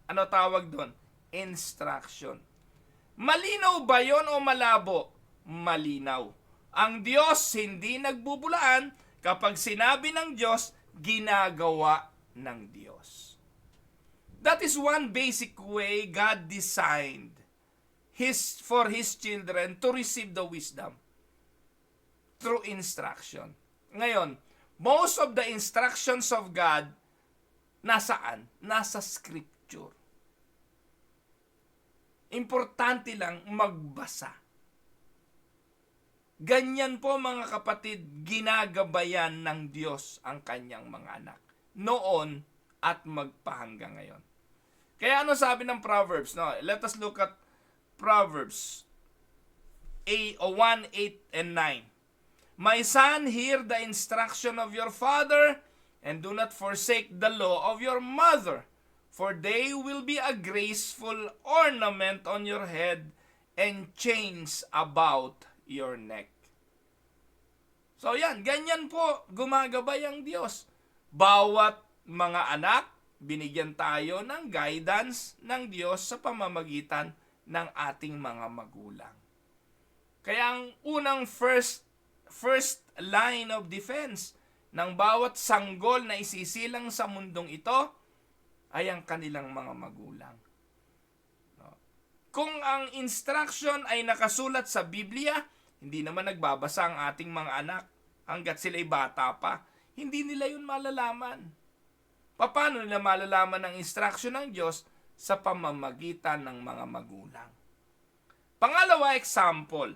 Ano tawag doon? Instruction. Malinaw ba yon o malabo? Malinaw. Ang Diyos hindi nagbubulaan. Kapag sinabi ng Diyos, ginagawa ng Diyos. That is one basic way God designed for His children to receive the wisdom through instruction. Ngayon, most of the instructions of God, nasaan? Nasa Scripture. Importante lang magbasa. Ganyan po mga kapatid, ginagabayan ng Diyos ang kanyang mga anak. Noon at magpahanggang ngayon. Kaya ano sabi ng Proverbs? No? Let us look at Proverbs 1, 8, and 9. My son, hear the instruction of your father, and do not forsake the law of your mother, for they will be a graceful ornament on your head and chains about your neck. So yan, ganyan po gumagabay ang Diyos. Bawat mga anak, binigyan tayo ng guidance ng Diyos sa pamamagitan ng ating mga magulang. Kaya ang unang first line of defense ng bawat sanggol na isisilang sa mundong ito ay ang kanilang mga magulang. Kung ang instruction ay nakasulat sa Biblia, hindi naman nagbabasa ang ating mga anak hanggat sila'y bata pa. Hindi nila yun malalaman. Paano nila malalaman ang instruction ng Diyos? Sa pamamagitan ng mga magulang. Pangalawa, example.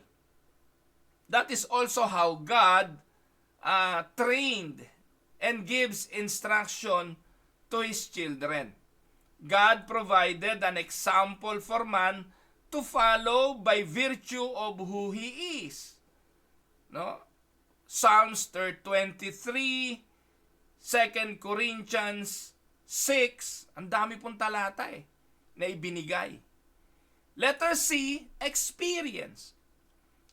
That is also how God trained and gives instruction to His children. God provided an example for man to follow by virtue of who He is. No? Psalms 23, 2 Corinthians 6, ang dami pong talata na ibinigay. Letter C, experience.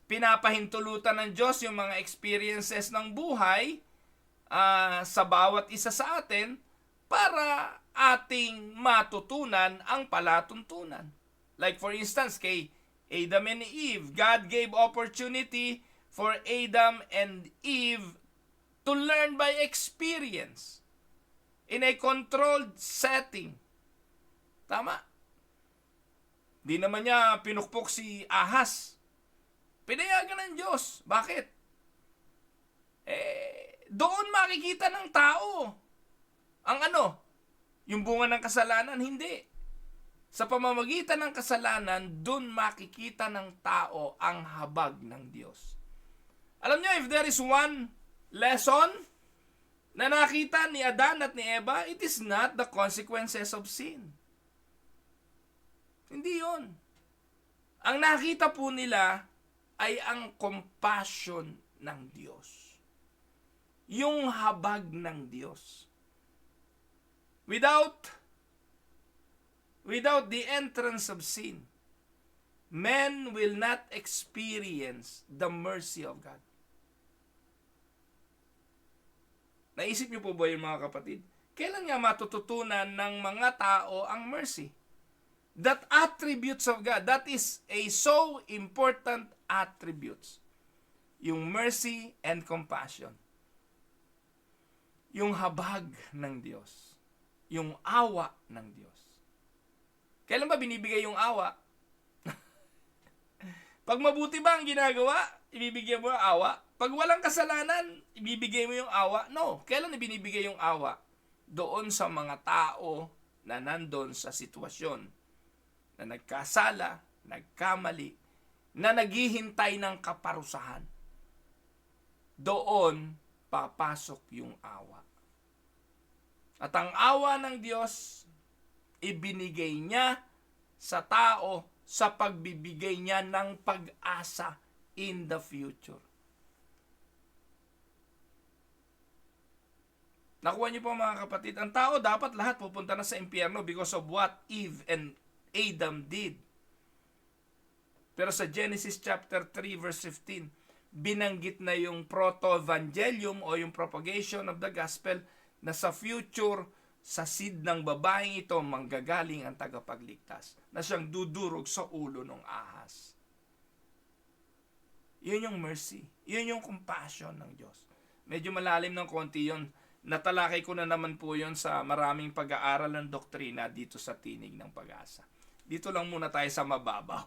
Pinapahintulutan ng Diyos yung mga experiences ng buhay sa bawat isa sa atin para ating matutunan ang palatuntunan. Like for instance, kay Adam and Eve. God gave opportunity for Adam and Eve to learn by experience in a controlled setting. Tama? Di naman niya pinukpok si Ahas. Pinayagan ng Diyos. Bakit? Doon makikita ng tao ang yung bunga ng kasalanan. Hindi. Sa pamamagitan ng kasalanan, doon makikita ng tao ang habag ng Diyos. Alam niyo, if there is one lesson na nakita ni Adan at ni Eva, it is not the consequences of sin. Hindi yun. Ang nakita po nila ay ang compassion ng Diyos. Yung habag ng Diyos. Without the entrance of sin, men will not experience the mercy of God. Naisip niyo po ba yun, mga kapatid? Kailan nga matututunan ng mga tao ang mercy? That attributes of God, that is a so important attributes. Yung mercy and compassion. Yung habag ng Diyos. Yung awa ng Diyos. Kailan ba binibigay yung awa? Pag mabuti ba ang ginagawa, ibibigay mo yung awa? Pag walang kasalanan, ibibigay mo yung awa? No. Kailan ibinibigay yung awa? Doon sa mga tao na nandun sa sitwasyon na nagkasala, nagkamali, na naghihintay ng kaparusahan. Doon papasok yung awa. At ang awa ng Diyos, ibinigay niya sa tao sa pagbibigay niya ng pag-asa in the future. Nakuha niyo po, mga kapatid, ang tao dapat lahat pupunta na sa impyerno because of what Eve and Adam did. Pero sa Genesis chapter 3 verse 15, binanggit na yung proto-evangelium o yung propagation of the gospel na sa future, sa seed ng babaeng ito, manggagaling ang tagapagligtas na siyang dudurog sa ulo ng ahas. Yun yung mercy. Yun yung compassion ng Diyos. Medyo malalim ng konti yun. Natalakay ko na naman po yun sa maraming pag-aaral ng doktrina dito sa Tinig ng Pag-asa. Dito lang muna tayo sa mababaw.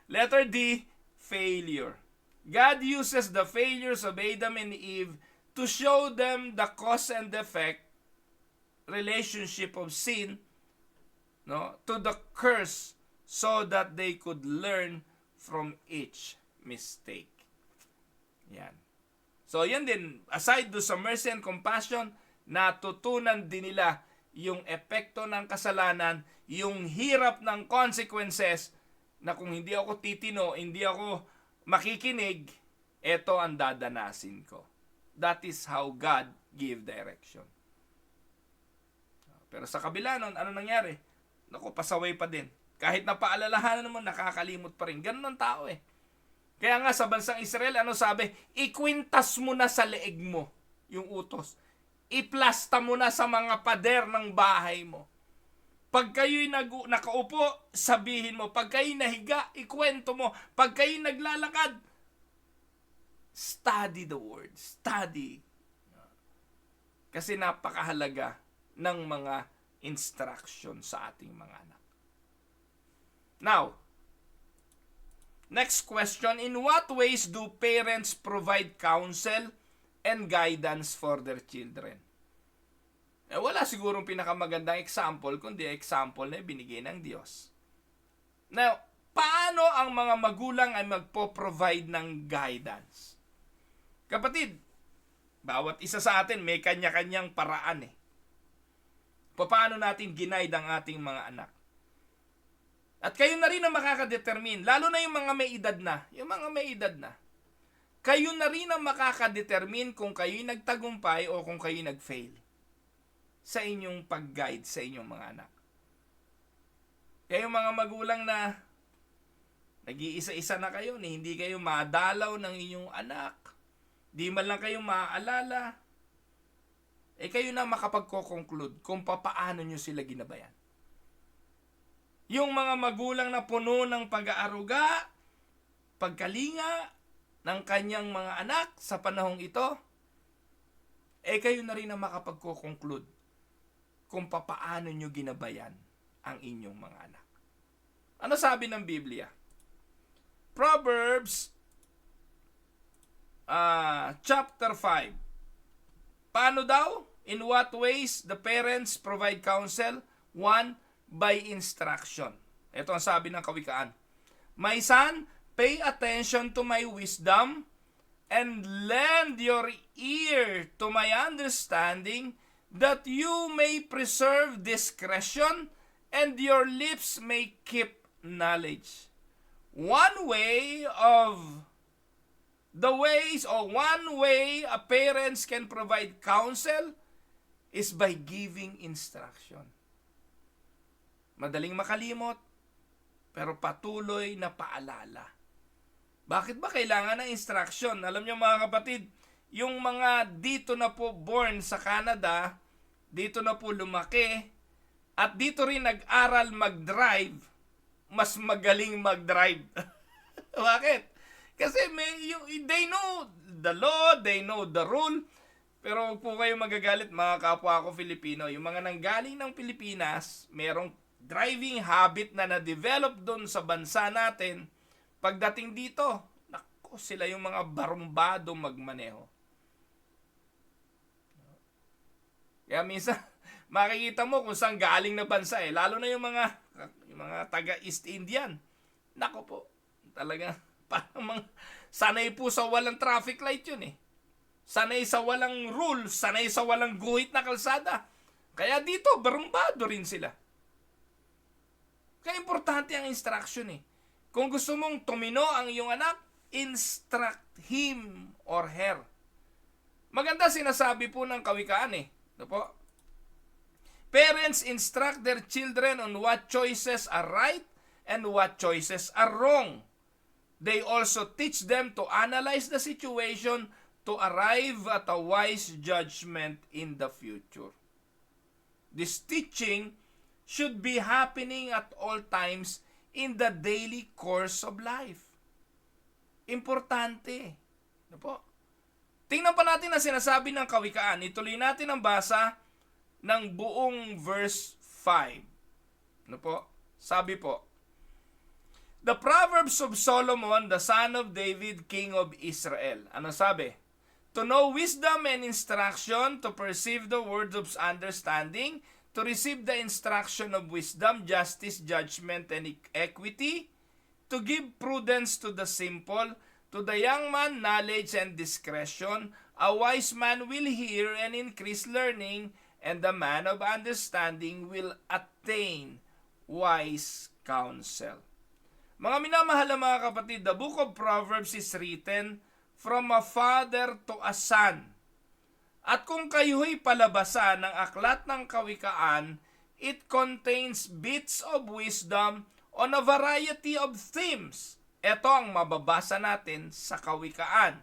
Letter D, failure. God uses the failures of Adam and Eve to show them the cause and effect relationship of sin, to the curse, so that they could learn from each mistake. Yan. So yan din, aside do sa mercy and compassion, natutunan din nila yung epekto ng kasalanan, yung hirap ng consequences, na kung hindi ako titino, hindi ako makikinig, eto ang dadanasin ko. That is how God give direction. Pero sa kabila nun, ano nangyari? Naku, pasaway pa din. Kahit na paalalahanan naman, nakakalimot pa rin. Ganun ang tao eh. Kaya nga sa bansang Israel, ano sabi? Ikwintas mo na sa leeg mo yung utos. Iplasta mo na sa mga pader ng bahay mo. Pag kayo'y nakaupo, sabihin mo. Pag kayo'y nahiga, ikwento mo. Pag kayo'y naglalakad, study the word. Study. Kasi napakahalaga ng mga instruction sa ating mga anak. Now, next question, in what ways do parents provide counsel and guidance for their children? Wala sigurong pinakamagandang example, kundi example na binigay ng Diyos. Now, paano ang mga magulang ay magpo-provide ng guidance? Kapatid, bawat isa sa atin may kanya-kanyang paraan eh. Paano natin ginaid ang ating mga anak? At kayo na rin ang makakadetermine, lalo na yung mga may edad na. Yung mga may edad na. Kayo na rin ang makakadetermine kung kayo'y nagtagumpay o kung kayo'y nag-fail sa inyong pag-guide sa inyong mga anak. Kaya yung mga magulang na nag-iisa-isa na kayo, hindi kayo madalaw ng inyong anak, di man lang kayo maaalala, kayo na makapagko-conclude kung paano nyo sila ginabayan. Yung mga magulang na puno ng pag-aaruga, pagkalinga ng kanyang mga anak sa panahong ito, kayo na rin ang makapagko-conclude kung papaano nyo ginabayan ang inyong mga anak. Ano sabi ng Biblia? Proverbs chapter 5. Paano daw? In what ways the parents provide counsel? 1. By instruction. Ito ang sabi ng Kawikaan. My son, pay attention to my wisdom and lend your ear to my understanding, that you may preserve discretion and your lips may keep knowledge. One way a parents can provide counsel is by giving instruction. Madaling makalimot, pero patuloy na paalala. Bakit ba kailangan ng instruction? Alam niyo mga kapatid, yung mga dito na po born sa Canada, dito na po lumaki, at dito rin nag-aral mag-drive, mas magaling mag-drive. Bakit? Kasi they know the law, they know the rule, pero huwag po kayo magagalit mga kapwa ko Filipino. Yung mga nanggaling ng Pilipinas, merong driving habit na na-develop doon sa bansa natin. Pagdating dito, naku, sila yung mga barumbado magmaneho. Kaya minsan, makikita mo kung saan galing na bansa lalo na yung mga taga East Indian. Nako po, talaga, parang sanay po sa walang traffic light yun Sanay sa walang rule, sanay sa walang guhit na kalsada. Kaya dito, barumbado rin sila. Kaya importante ang instruction Kung gusto mong tumino ang iyong anak, instruct him or her. Maganda sinasabi po ng Kawikaan Ano po? Parents instruct their children on what choices are right and what choices are wrong. They also teach them to analyze the situation to arrive at a wise judgment in the future. This teaching should be happening at all times in the daily course of life. Importante. Ano po? Tingnan pa natin ang sinasabi ng Kawikaan. Ituloy natin ang basa ng buong verse 5. Ano po? Sabi po, The Proverbs of Solomon, the son of David, king of Israel. Ano sabi? To know wisdom and instruction, to perceive the words of understanding, to receive the instruction of wisdom, justice, judgment, and equity, to give prudence to the simple, to the young man knowledge and discretion. A wise man will hear and increase learning, and the man of understanding will attain wise counsel. Mga minamahal na mga kapatid, the book of Proverbs is written from a father to a son. At kung kayo'y palabasan ng aklat ng Kawikaan, it contains bits of wisdom on a variety of themes. Ito ang mababasa natin sa Kawikaan.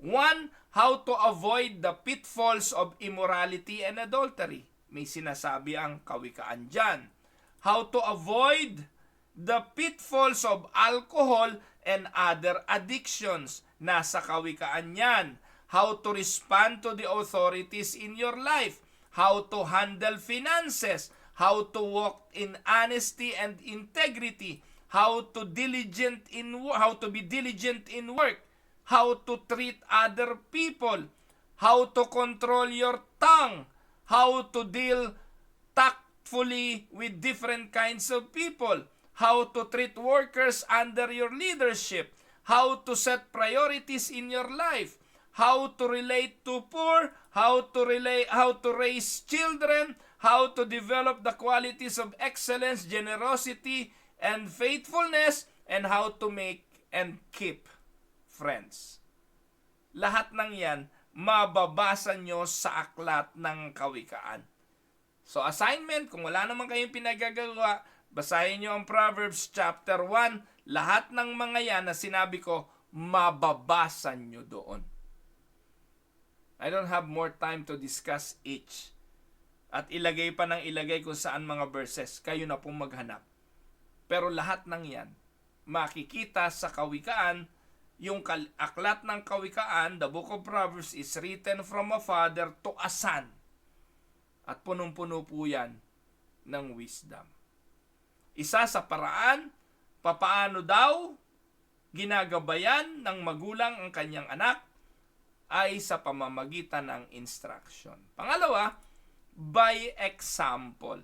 1. How to avoid the pitfalls of immorality and adultery. May sinasabi ang Kawikaan dyan. How to avoid the pitfalls of alcohol and other addictions. Nasa Kawikaan yan. How to respond to the authorities in your life, how to handle finances, how to walk in honesty and integrity, how to be diligent in work, how to treat other people, how to control your tongue, how to deal tactfully with different kinds of people, how to treat workers under your leadership, how to set priorities in your life, how to relate to poor, how to raise children, how to develop the qualities of excellence, generosity, and faithfulness, and how to make and keep friends. Lahat ng yan, mababasa nyo sa aklat ng Kawikaan. So assignment, kung wala naman kayong pinagagawa, basahin nyo ang Proverbs chapter 1. Lahat ng mga yan na sinabi ko, mababasa nyo doon. I don't have more time to discuss each. At ilagay pa ng ilagay kung saan mga verses. Kayo na pong maghanap. Pero lahat ng yan, makikita sa Kawikaan, yung aklat ng Kawikaan, the book of Proverbs is written from a father to a son. At punong-puno po yan ng wisdom. Isa sa paraan, papaano daw ginagabayan ng magulang ang kanyang anak ay sa pamamagitan ng instruction. Pangalawa, by example.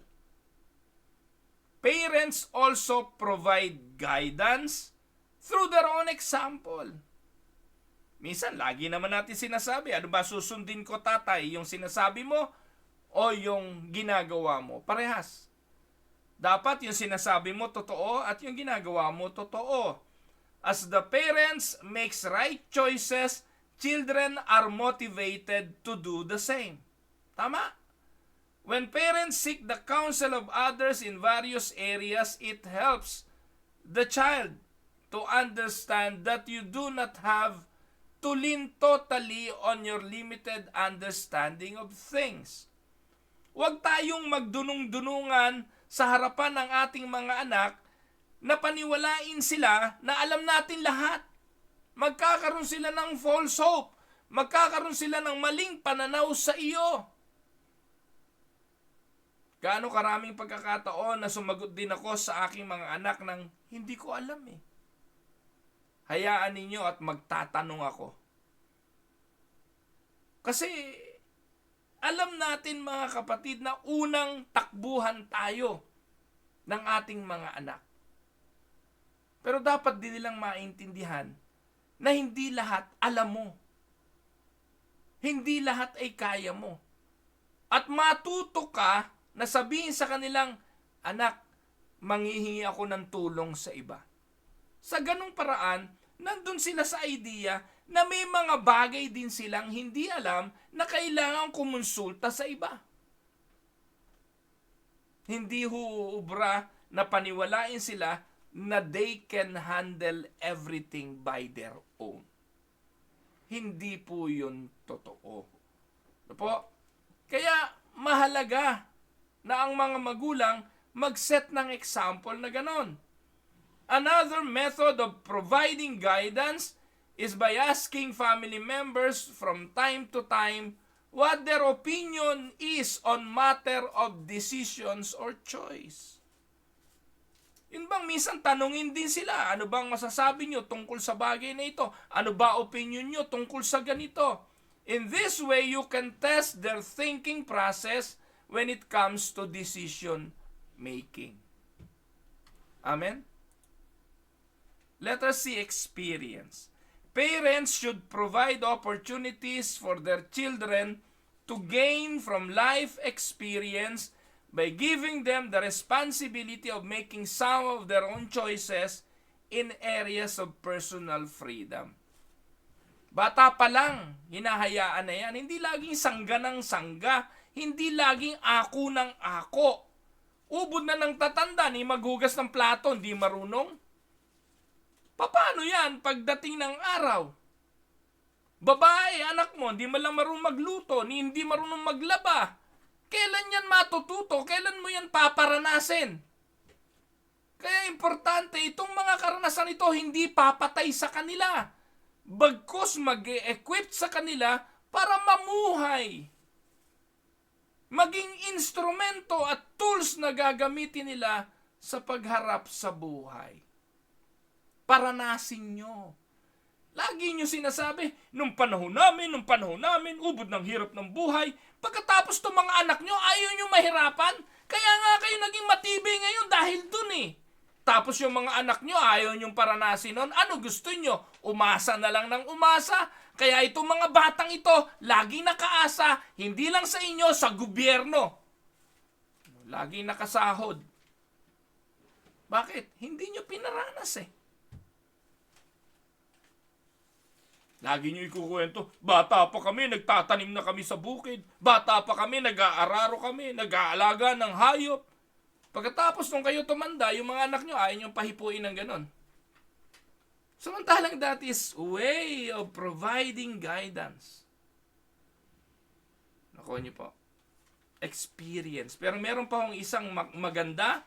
Parents also provide guidance through their own example. Minsan, lagi naman natin sinasabi, ano ba susundin ko tatay? Yung sinasabi mo o yung ginagawa mo? Parehas. Dapat yung sinasabi mo totoo at yung ginagawa mo totoo. As the parents makes right choices, children are motivated to do the same. Tama? When parents seek the counsel of others in various areas, it helps the child to understand that you do not have to lean totally on your limited understanding of things. Huwag tayong magdunong-dunungan sa harapan ng ating mga anak na paniwalain sila na alam natin lahat. Magkakaroon sila ng false hope. Magkakaroon sila ng maling pananaw sa iyo. Gaano karaming pagkakataon na sumagot din ako sa aking mga anak ng hindi ko alam eh. Hayaan ninyo at magtatanong ako. Kasi alam natin mga kapatid na unang takbuhan tayo ng ating mga anak. Pero dapat din nilang maintindihan na hindi lahat alam mo. Hindi lahat ay kaya mo. At matuto ka na sabihin sa kanilang, anak, manghihingi ako ng tulong sa iba. Sa ganung paraan, nandun sila sa idea na may mga bagay din silang hindi alam na kailangan kumonsulta sa iba. Hindi huubra na paniwalain sila na they can handle everything by their own. Hindi po yun totoo. Ano po? Kaya mahalaga na ang mga magulang mag-set ng example na ganon. Another method of providing guidance is by asking family members from time to time what their opinion is on matter of decisions or choice. Yun bang minsan tanungin din sila, ano bang masasabi nyo tungkol sa bagay na ito? Ano ba opinion nyo tungkol sa ganito? In this way, you can test their thinking process when it comes to decision making. Amen? Let us see experience. Parents should provide opportunities for their children to gain from life experience by giving them the responsibility of making some of their own choices in areas of personal freedom. Bata pa lang, hinahayaan na yan. Hindi laging sangga ng sangga. Hindi laging ako ng ako. Ubod na ng tatanda, ni maghugas ng plato, hindi marunong. Paano yan pagdating ng araw? Babae, anak mo, hindi man lang marunong magluto, ni hindi marunong maglaba. Kailan yan matututo? Kailan mo yan paparanasin? Kaya importante, itong mga karanasan ito hindi papatay sa kanila. Bagkus mag-e-equip sa kanila para mamuhay. Maging instrumento at tools na gagamitin nila sa pagharap sa buhay. Paranasin nyo. Lagi nyo sinasabi, nung panahon namin, ubod ng hirap ng buhay. Pagkatapos itong mga anak nyo, ayaw nyo mahirapan. Kaya nga kayo naging matibay ngayon dahil dun eh. Tapos yung mga anak nyo, ayaw nyong paranasin nun. Ano gusto nyo? Umasa na lang ng umasa. Kaya itong mga batang ito, laging nakaasa, hindi lang sa inyo, sa gobyerno. Laging nakasahod. Bakit? Hindi nyo pinaranas eh. Lagi nyo ikukwento, bata pa kami, nagtatanim na kami sa bukid. Bata pa kami, nag-aararo kami, nag-aalaga ng hayop. Pagkatapos nung kayo tumanda, yung mga anak nyo, ayaw nyo pahipuin ng ganon. Samantalang that is way of providing guidance. Nakuha nyo po. Experience. Pero meron pa akong isang maganda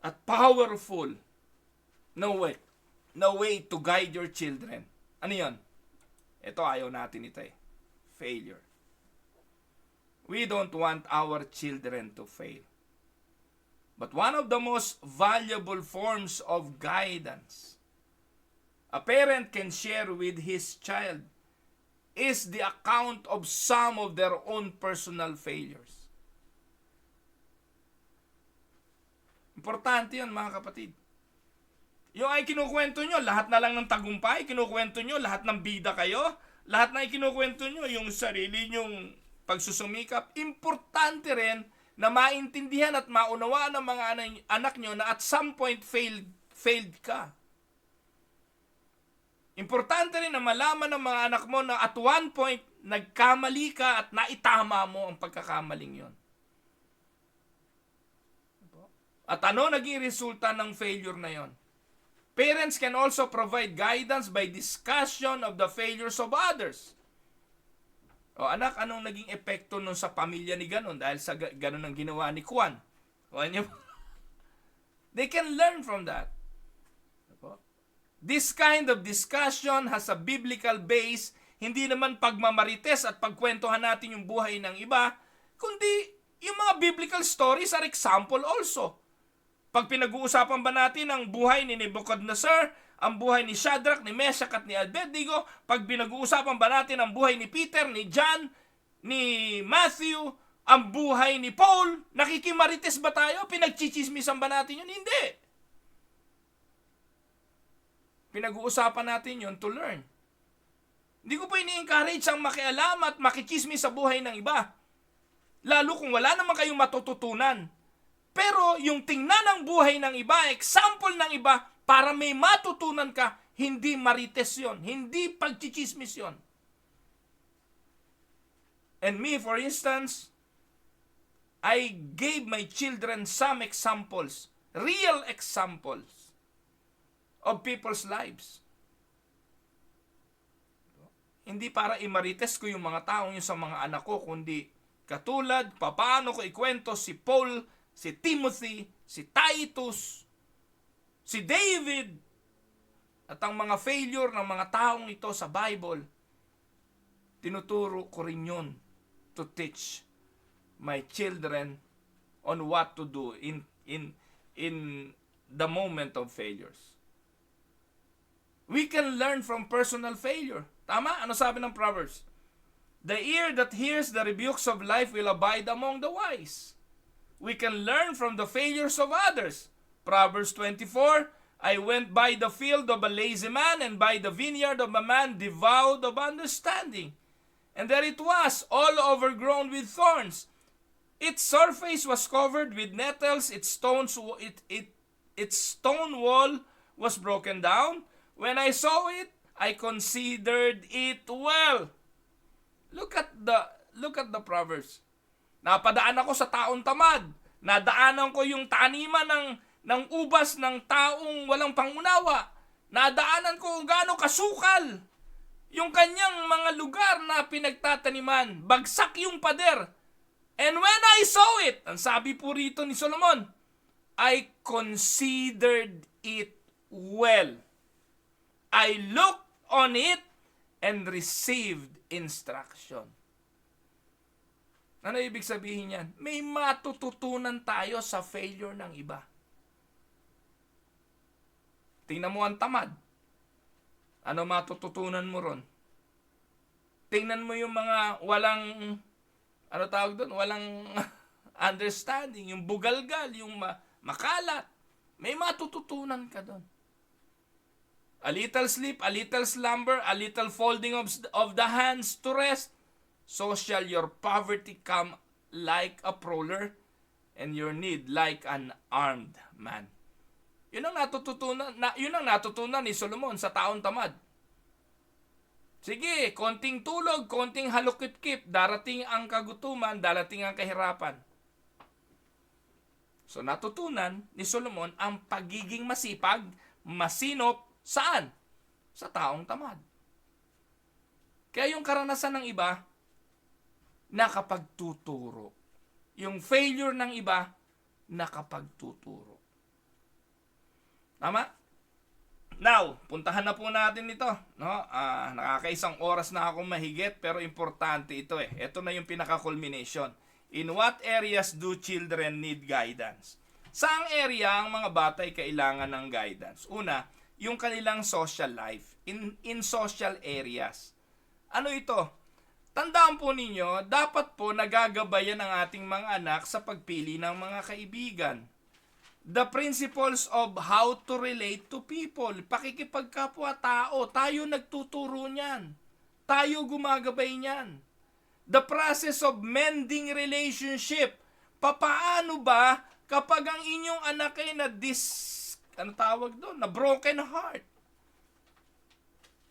at powerful no way to guide your children. Ano yon? Ito, ayaw natin ito eh. Failure. We don't want our children to fail. But one of the most valuable forms of guidance a parent can share with his child is the account of some of their own personal failures. Importante yun, mga kapatid. Yung ay kinukwento nyo, lahat na lang ng tagumpay, kinukwento nyo, lahat ng bida kayo, lahat na ikinukwento nyo, yung sarili nyong pagsusumikap. Importante rin na maintindihan at maunawaan ng mga anak nyo na at some point failed ka. Importante rin na malaman ng mga anak mo na at one point, nagkamali ka at naitama mo ang pagkakamaling yon. At ano naging resulta ng failure na yon? Parents can also provide guidance by discussion of the failures of others. O anak, anong naging epekto nun sa pamilya ni ganon dahil sa ganon ang ginawa ni Juan? They can learn from that. This kind of discussion has a biblical base, hindi naman pagmamarites at pagkwentuhan natin yung buhay ng iba, kundi yung mga biblical stories are example also. Pag pinag-uusapan ba natin ang buhay ni Nebuchadnezzar, ang buhay ni Shadrach, ni Meshach at ni Abednego, pag pinag-uusapan ba natin ang buhay ni Peter, ni John, ni Matthew, ang buhay ni Paul, nakikimarites ba tayo? Pinagchichismisan ba natin yun? Hindi. Pinag-uusapan natin yun to learn. Hindi ko po ini-encourage ang makialam at makichismis sa buhay ng iba. Lalo kung wala naman kayong matututunan. Pero yung tingnan ng buhay ng iba, example ng iba, para may matutunan ka, hindi marites yon, hindi pagchichismis yon. And me, for instance, I gave my children some examples, real examples, of people's lives. Hindi para imarites ko yung mga taong yun sa mga anak ko, kundi katulad, paano ko ikwento si Paul, si Timothy, si Titus, si David, at ang mga failure ng mga taong ito sa Bible, tinuturo ko rin yun to teach my children on what to do in the moment of failures. We can learn from personal failure. Tama? Ano sabi ng Proverbs? The ear that hears the rebukes of life will abide among the wise. We can learn from the failures of others. Proverbs 24, I went by the field of a lazy man and by the vineyard of a man devoid of understanding. And there it was, all overgrown with thorns. Its surface was covered with nettles, its stone wall was broken down. When I saw it, I considered it well. Look at the Proverbs. Napadaan ako sa taong tamad. Nadaanan ko yung taniman ng ubas ng taong walang pangunawa. Nadaanan ko kung gaano kasukal yung kanyang mga lugar na pinagtataniman. Bagsak yung pader. And when I saw it, ang sabi po rito ni Solomon, I considered it well. I looked on it and received instruction. Ano ibig sabihin yan? May matututunan tayo sa failure ng iba. Tingnan mo ang tamad. Ano matututunan mo ron? Tingnan mo yung mga walang, ano tawag doon? Walang understanding, yung bugalgal, yung makalat. May matututunan ka doon. A little sleep, a little slumber, a little folding of the hands to rest, so shall your poverty come like a prowler, and your need like an armed man. Yun ang natutunan ni Solomon sa taong tamad. Sige, konting tulog, konting halukip-kip, darating ang kagutuman, darating ang kahirapan. So natutunan ni Solomon ang pagiging masipag, masinop. Saan? Sa taong tamad. Kaya yung karanasan ng iba, nakapagtuturo. Yung failure ng iba, nakapagtuturo. Tama? Now, puntahan na po natin ito. No? Nakakaisang oras na akong mahigit, pero importante ito eh. Ito na yung pinaka-culmination. In what areas do children need guidance? Saang area ang mga bata ay kailangan ng guidance? Una, yung kanilang social life. In social areas. Ano ito? Tandaan po ninyo, dapat po nagagabayan ang ating mga anak sa pagpili ng mga kaibigan. The principles of how to relate to people. Pakikipagkapwa-tao. Tayo nagtuturo niyan. Tayo gumagabay niyan. The process of mending relationship. Papaano ba kapag ang inyong anak ay na broken heart?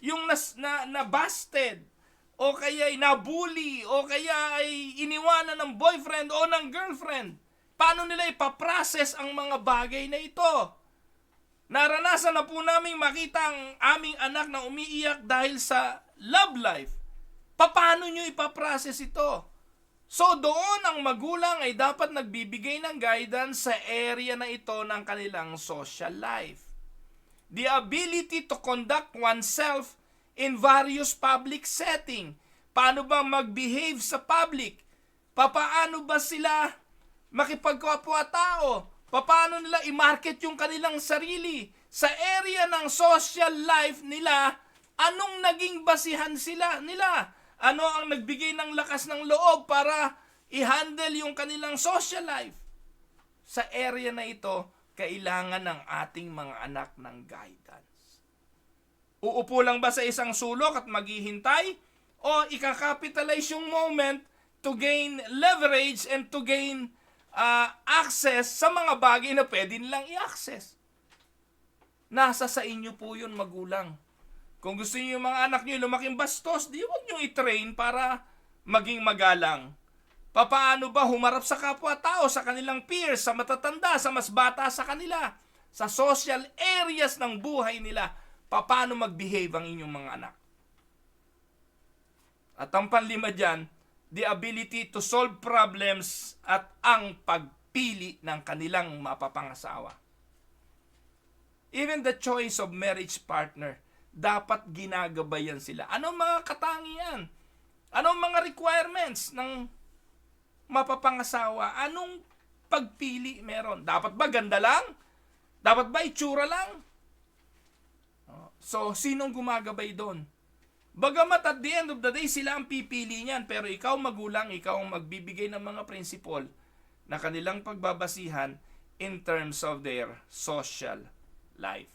Yung na busted, o kaya ay nabully, o kaya ay iniwanan ng boyfriend o ng girlfriend. Paano nila ipaprocess ang mga bagay na ito? Naranasan na po naming makita ang aming anak na umiiyak dahil sa love life. Paano nyo ipaprocess ito? So doon ang magulang ay dapat nagbibigay ng guidance sa area na ito ng kanilang social life. The ability to conduct oneself in various public setting. Paano ba mag-behave sa public? Paano ba sila makipagkapwa-tao? Paano nila i-market yung kanilang sarili? Sa area ng social life nila, anong naging basihan nila? Ano ang nagbigay ng lakas ng loob para i-handle yung kanilang social life? Sa area na ito, kailangan ng ating mga anak ng guidance. Uupo lang ba sa isang sulok at maghihintay? O ikakapitalize yung moment to gain leverage and to gain access sa mga bagay na pwede nilang i-access? Nasa sa inyo po yun, magulang. Kung gusto niyo yung mga anak niyo lumaking bastos, di huwag niyo i-train para maging magalang. Paano ba humarap sa kapwa-tao, sa kanilang peers, sa matatanda, sa mas bata sa kanila, sa social areas ng buhay nila? Paano mag-behave ang inyong mga anak? At ang panlima dyan, the ability to solve problems at ang pagpili ng kanilang mapapangasawa. Even the choice of marriage partner, dapat ginagabayan sila. Anong mga katangian? Anong mga requirements ng mapapangasawa? Anong pagpili meron? Dapat ba ganda lang? Dapat ba itsura lang? So, sinong gumagabay doon? Bagamat at the end of the day, sila ang pipili niyan. Pero ikaw magulang, ikaw ang magbibigay ng mga principle na kanilang pagbabasihan in terms of their social life.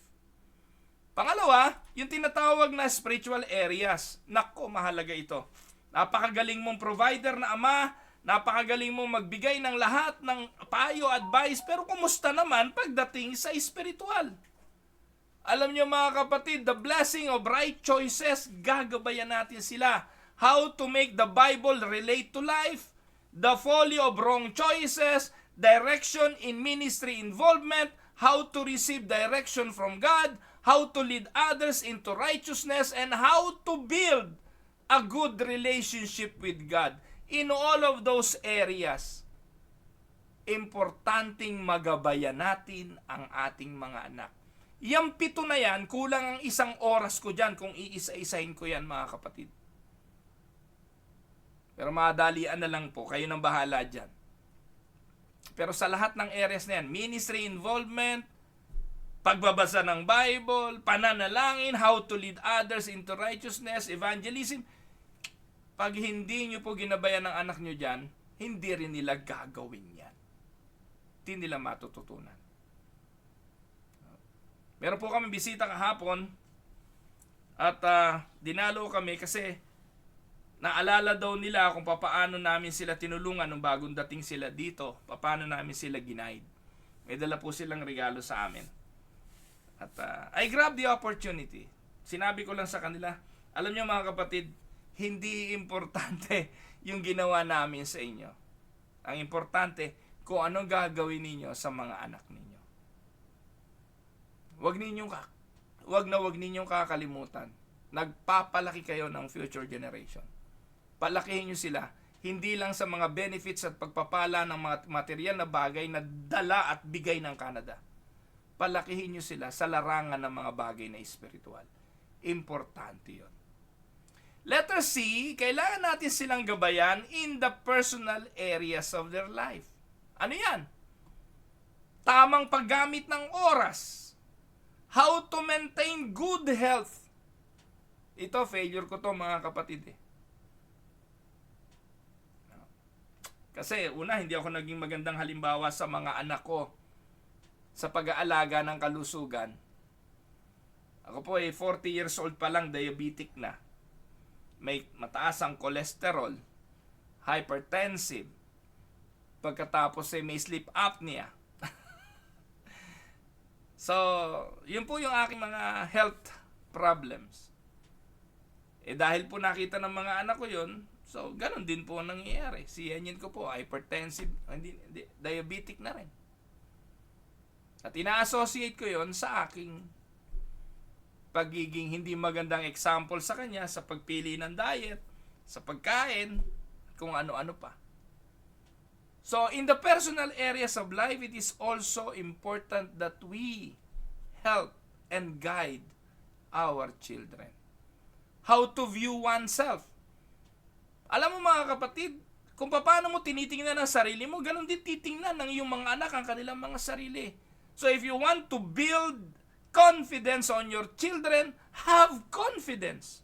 Pangalawa, yung tinatawag na spiritual areas. Nako, mahalaga ito. Napakagaling mong provider na ama, napakagaling mong magbigay ng lahat ng payo, advice, pero kumusta naman pagdating sa spiritual? Alam niyo mga kapatid, the blessing of right choices, gagabayan natin sila. How to make the Bible relate to life, the folly of wrong choices, direction in ministry involvement, how to receive direction from God, how to lead others into righteousness, and how to build a good relationship with God. In all of those areas, importanteng magabayan natin ang ating mga anak. Yang 7 na yan, kulang ang 1 oras ko dyan kung iisa-isahin ko yan mga kapatid. Pero madalian na lang po, kayo nang bahala dyan. Pero sa lahat ng areas na yan, ministry involvement, pagbabasa ng Bible, pananalangin, how to lead others into righteousness, evangelism. Pag hindi nyo po ginabayan ng anak nyo dyan, hindi rin nila gagawin yan. Hindi nila matututunan. Meron po kami bisita kahapon at dinalo kami kasi naalala daw nila kung paano namin sila tinulungan nung bagong dating sila dito, paano namin sila ginaid. May dala po silang regalo sa amin. At I grabbed the opportunity. Sinabi ko lang sa kanila, alam niyo mga kapatid, hindi importante yung ginawa namin sa inyo. Ang importante kung anong gagawin ninyo sa mga anak ninyo. Wag ninyong kakalimutan. Nagpapalaki kayo ng future generation. Palakihin nyo sila. Hindi lang sa mga benefits at pagpapala ng mga material na bagay na dala at bigay ng Canada. palakihin nyo sila sa larangan ng mga bagay na espiritual. Importante yun. Letter C, kailangan natin silang gabayan in the personal areas of their life. Ano yan? Tamang paggamit ng oras. How to maintain good health. Ito, failure ko to mga kapatid eh. Kasi una, hindi ako naging magandang halimbawa sa mga anak ko sa pag-aalaga ng kalusugan. Ako po 40 years old pa lang, diabetic na. May mataas ang cholesterol, hypertensive. Pagkatapos may sleep apnea. So, yun po yung aking mga health problems. Dahil po nakita ng mga anak ko yun, so ganun din po ang nangyayari. Si Yenyen ko po, hypertensive, diabetic na rin. At ina-associate ko yon sa aking pagiging hindi magandang example sa kanya sa pagpili ng diet, sa pagkain, kung ano-ano pa. So, in the personal areas of life, it is also important that we help and guide our children. How to view oneself. Alam mo mga kapatid, kung paano mo tinitingnan ang sarili mo, ganun din titingnan ng iyong mga anak ang kanilang mga sarili. So if you want to build confidence on your children, have confidence.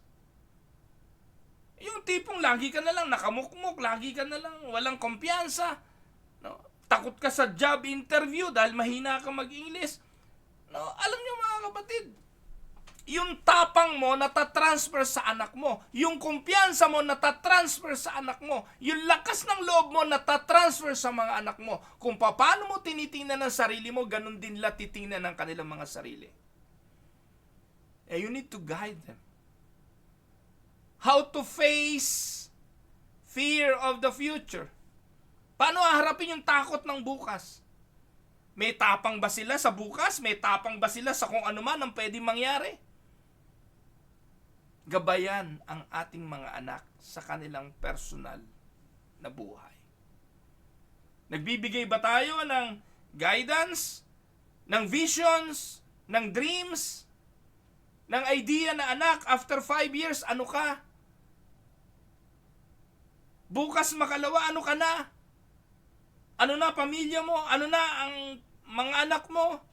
Yung tipong lagi ka na lang nakamukmuk, lagi ka na lang walang kumpiyansa. No? Takot ka sa job interview dahil mahina ka mag-English. No? Alam niyo mga kapatid, yung tapang mo natatransfer sa anak mo. Yung kumpiyansa mo natatransfer sa anak mo. Yung lakas ng loob mo natatransfer sa mga anak mo. Kung paano mo tinitingnan ang sarili mo, ganun din nila titingnan ang kanilang mga sarili. You need to guide them. How to face fear of the future. Paano haharapin yung takot ng bukas? May tapang ba sila sa bukas? May tapang ba sila sa kung ano man ang pwedeng mangyari? Gabayan ang ating mga anak sa kanilang personal na buhay. Nagbibigay ba tayo ng guidance, ng visions, ng dreams, ng idea na anak, after 5 years, ano ka? Bukas makalawa, ano ka na? Ano na pamilya mo? Ano na ang mga anak mo?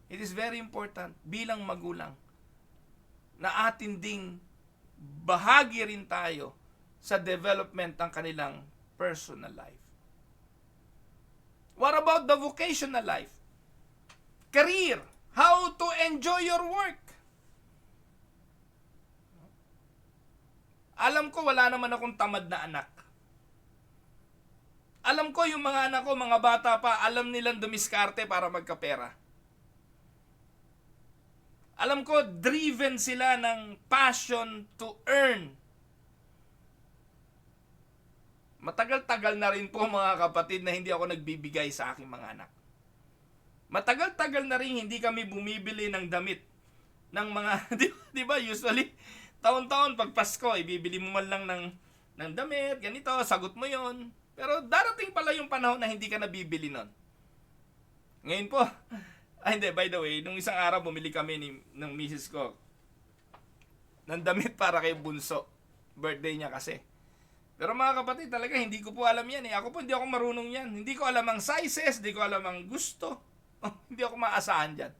It is very important bilang magulang na atin ding bahagi rin tayo sa development ng kanilang personal life. What about the vocational life? Career. How to enjoy your work. Alam ko wala naman akong tamad na anak. Alam ko yung mga anak ko, mga bata pa, alam nilang dumiskarte para magkapera. Alam ko, driven sila ng passion to earn. Matagal-tagal na rin po mga kapatid na hindi ako nagbibigay sa aking mga anak. Matagal-tagal na rin hindi kami bumibili ng damit ng mga, di ba usually, taon-taon pag Pasko, ibibili mo man lang ng damit, ganito, sagot mo yon. Pero darating pala yung panahon na hindi ka nabibili nun. Ngayon po, hindi, by the way, nung isang araw bumili kami ng misis ko ng damit para kay Bunso. Birthday niya kasi. Pero mga kapatid, talaga hindi ko po alam yan eh. Ako po hindi ako marunong yan. Hindi ko alam ang sizes, hindi ko alam ang gusto. Hindi ako maasahan dyan.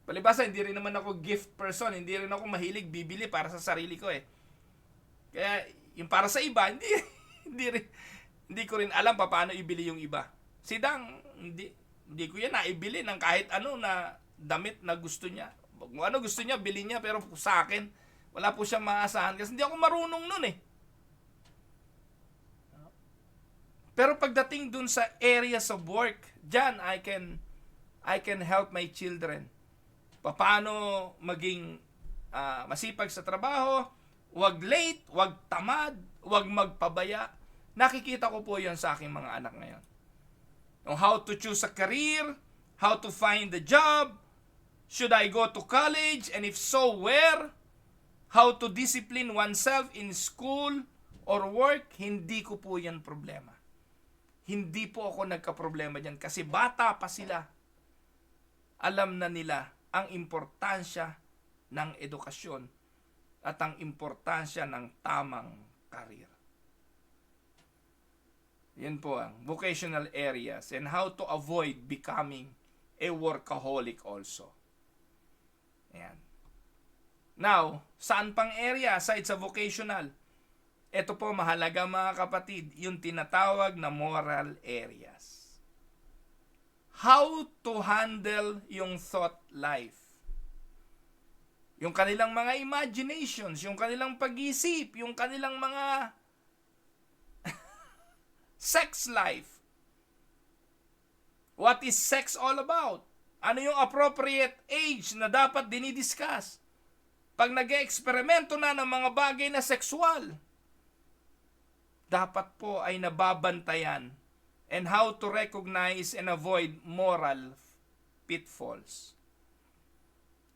Palibasa, hindi rin naman ako gift person. Hindi rin ako mahilig bibili para sa sarili ko eh. Kaya, yung para sa iba, hindi ko rin alam paano ibili yung iba. Si Dang, hindi ko yan naibili ng kahit ano na damit na gusto niya. Kung ano gusto niya, bili niya. Pero sa akin, wala po siyang maasahan kasi hindi ako marunong nun eh. Pero pagdating dun sa areas of work, dyan I can help my children. Paano maging masipag sa trabaho, wag late, wag tamad, wag magpabaya. Nakikita ko po yan sa aking mga anak ngayon. How to choose a career, how to find a job, should I go to college, and if so, where? How to discipline oneself in school or work, hindi ko po yan problema. Hindi po ako nagka-problema dyan kasi bata pa sila. Alam na nila ang importansya ng edukasyon at ang importansya ng tamang karir. Yan po ang vocational areas and how to avoid becoming a workaholic also. Ayan. Now, saan pang area aside sa vocational? Ito po mahalaga mga kapatid, yung tinatawag na moral areas. How to handle yung thought life. Yung kanilang mga imaginations, yung kanilang pag-isip, yung kanilang mga sex life. What is sex all about? Ano yung appropriate age na dapat dinidiscuss? Pag nag-eksperimento na ng mga bagay na sexual, dapat po ay nababantayan and how to recognize and avoid moral pitfalls.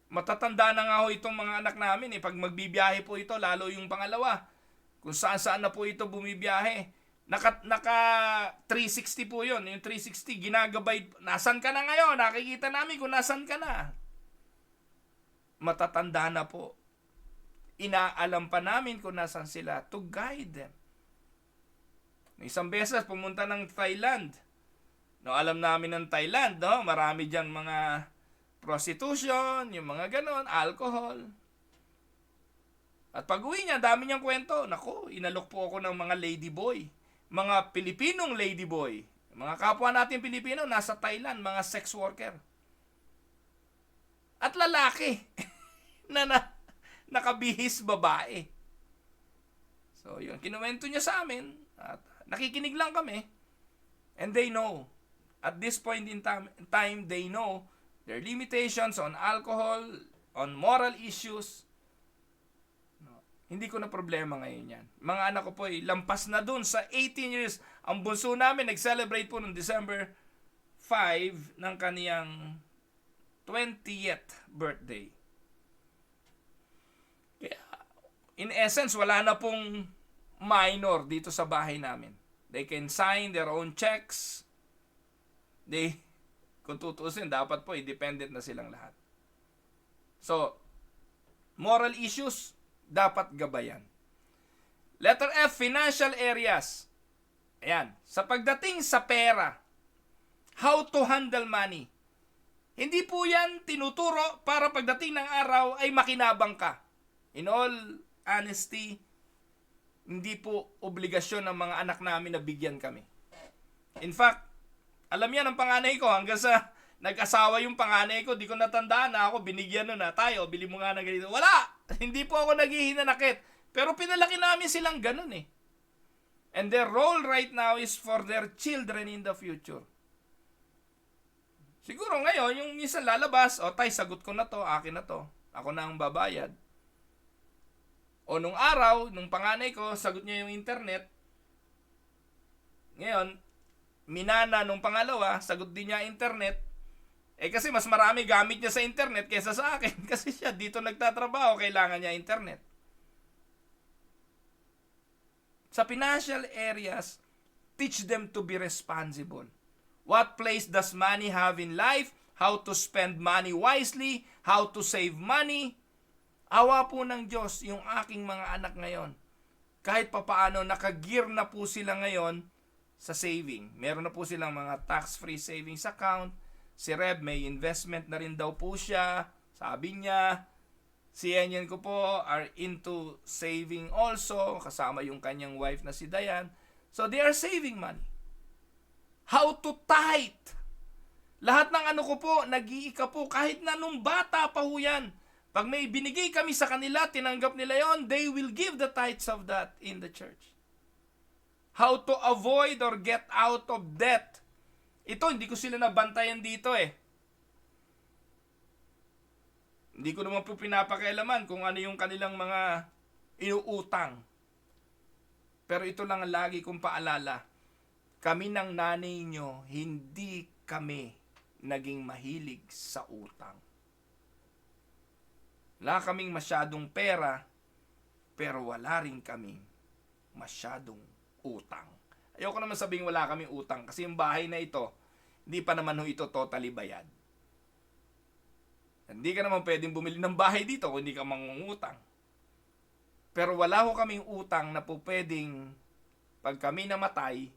Matatanda na nga ho itong mga anak namin pag magbibiyahe po ito, lalo yung pangalawa, kung saan na po ito bumibiyahe. Naka 360 po yun, yung 360 ginagabay, nasan ka na ngayon? Nakikita namin kung nasan ka na. Matatanda na po. Inaalam pa namin kung nasan sila to guide them. Isang beses pumunta ng Thailand. No, alam namin ng Thailand, no? Marami diyan mga prostitution, yung mga ganon, alcohol. At pag-uwi niya, dami niyang kwento. Nako, inalok po ako ng mga ladyboy. Mga Pilipinong ladyboy. Mga kapwa natin Pilipino, nasa Thailand, mga sex worker. At lalaki na nakabihis babae. So, yun. Kinuwento niya sa amin. At nakikinig lang kami. And they know. At this point in time, they know their limitations on alcohol, on moral issues. No. Hindi ko na problema ngayon yan. Mga anak ko po lampas na dun sa 18 years. Ang bunso namin nag-celebrate po noong December 5 ng kaniyang 20th birthday. Kaya, in essence, wala na pong minor dito sa bahay namin. They can sign their own checks. Kung tutuusin, dapat po independent na silang lahat. So, moral issues, dapat gabayan. Letter F, financial areas. Ayan, sa pagdating sa pera, how to handle money. Hindi po yan tinuturo para pagdating ng araw ay makinabang ka. In all honesty, hindi po obligasyon ng mga anak namin na bigyan kami. In fact, alam yan ng panganay ko, hanggang sa nag-asawa yung panganay ko, di ko natandaan na ako, binigyan nun na tayo, bili mo nga na ganito. Wala! Hindi po ako naghihinanakit. Pero pinalaki namin silang ganun eh. And their role right now is for their children in the future. Siguro ngayon, yung minsan lalabas, tay, sagot ko na to, akin na to. Ako na ang babayad. O nung araw, nung panganay ko, sagot niya yung internet. Ngayon, minana nung pangalawa, sagot din niya internet. Kasi mas marami gamit niya sa internet kaysa sa akin. Kasi siya dito nagtatrabaho, kailangan niya internet. Sa financial areas, teach them to be responsible. What place does money have in life? How to spend money wisely? How to save money? Awa po ng Diyos yung aking mga anak ngayon. Kahit papaano, nakagear na po sila ngayon sa saving. Meron na po silang mga tax-free savings account. Si Reb, may investment na rin daw po siya. Sabi niya, si Enyan ko po are into saving also. Kasama yung kanyang wife na si Dayan. So they are saving money. How to tithe. Lahat ng ano ko po, nag-iika po. Kahit na nung bata pa ho yan. Pag may binigay kami sa kanila, tinanggap nila yon, they will give the tithes of that in the church. How to avoid or get out of debt. Ito, hindi ko sila nabantayan dito eh. Hindi ko naman po pinapakialaman kung ano yung kanilang mga inuutang. Pero ito lang ang lagi kong paalala. Kami ng nanay nyo, hindi kami naging mahilig sa utang. Wala kaming masyadong pera, pero wala rin kaming masyadong utang. Ayoko naman sabing wala kaming utang kasi yung bahay na ito, hindi pa naman ho ito totally bayad. Hindi ka naman pwedeng bumili ng bahay dito kung hindi ka mangungutang. Pero wala ho kaming utang na po pwedeng pag kami namatay,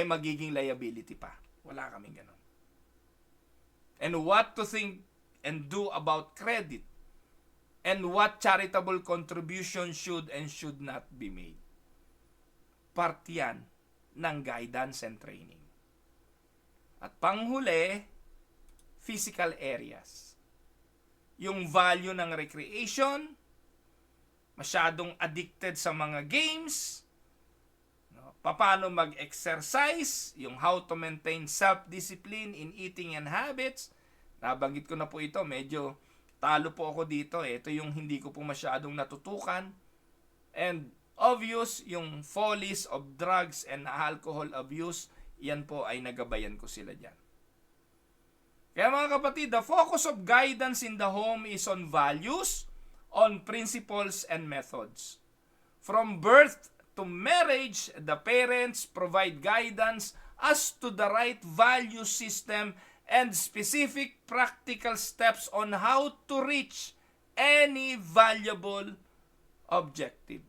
magiging liability pa. Wala kaming ganun. And what to think and do about credit? And what charitable contribution should and should not be made? Part yan ng guidance and training. At panghuli, physical areas. Yung value ng recreation, masyadong addicted sa mga games, paano mag-exercise, yung how to maintain self-discipline in eating and habits. Nabanggit ko na po ito, medyo talo po ako dito. Ito yung hindi ko po masyadong natutukan. And obvious, yung follies of drugs and alcohol abuse, yan po ay nagabayan ko sila dyan. Kaya mga kapatid, the focus of guidance in the home is on values, on principles and methods. From birth to marriage, the parents provide guidance as to the right value system and specific practical steps on how to reach any valuable objective.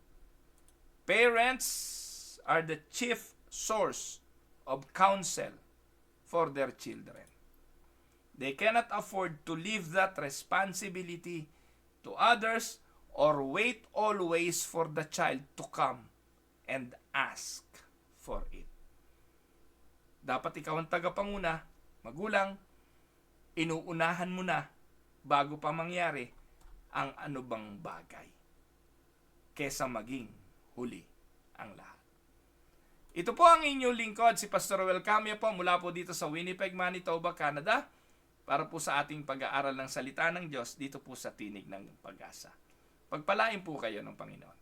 Parents are the chief source of counsel for their children. They cannot afford to leave that responsibility to others or wait always for the child to come and ask for it. Dapat ikaw ang tagapanguna, magulang, inuunahan mo na bago pa mangyari ang ano bang bagay kesa maging huli ang lahat. Ito po ang inyong lingkod, si Pastor Ruel Camia po mula po dito sa Winnipeg, Manitoba, Canada, para po sa ating pag-aaral ng salita ng Diyos dito po sa Tinig ng Pag-asa. Pagpalain po kayo ng Panginoon.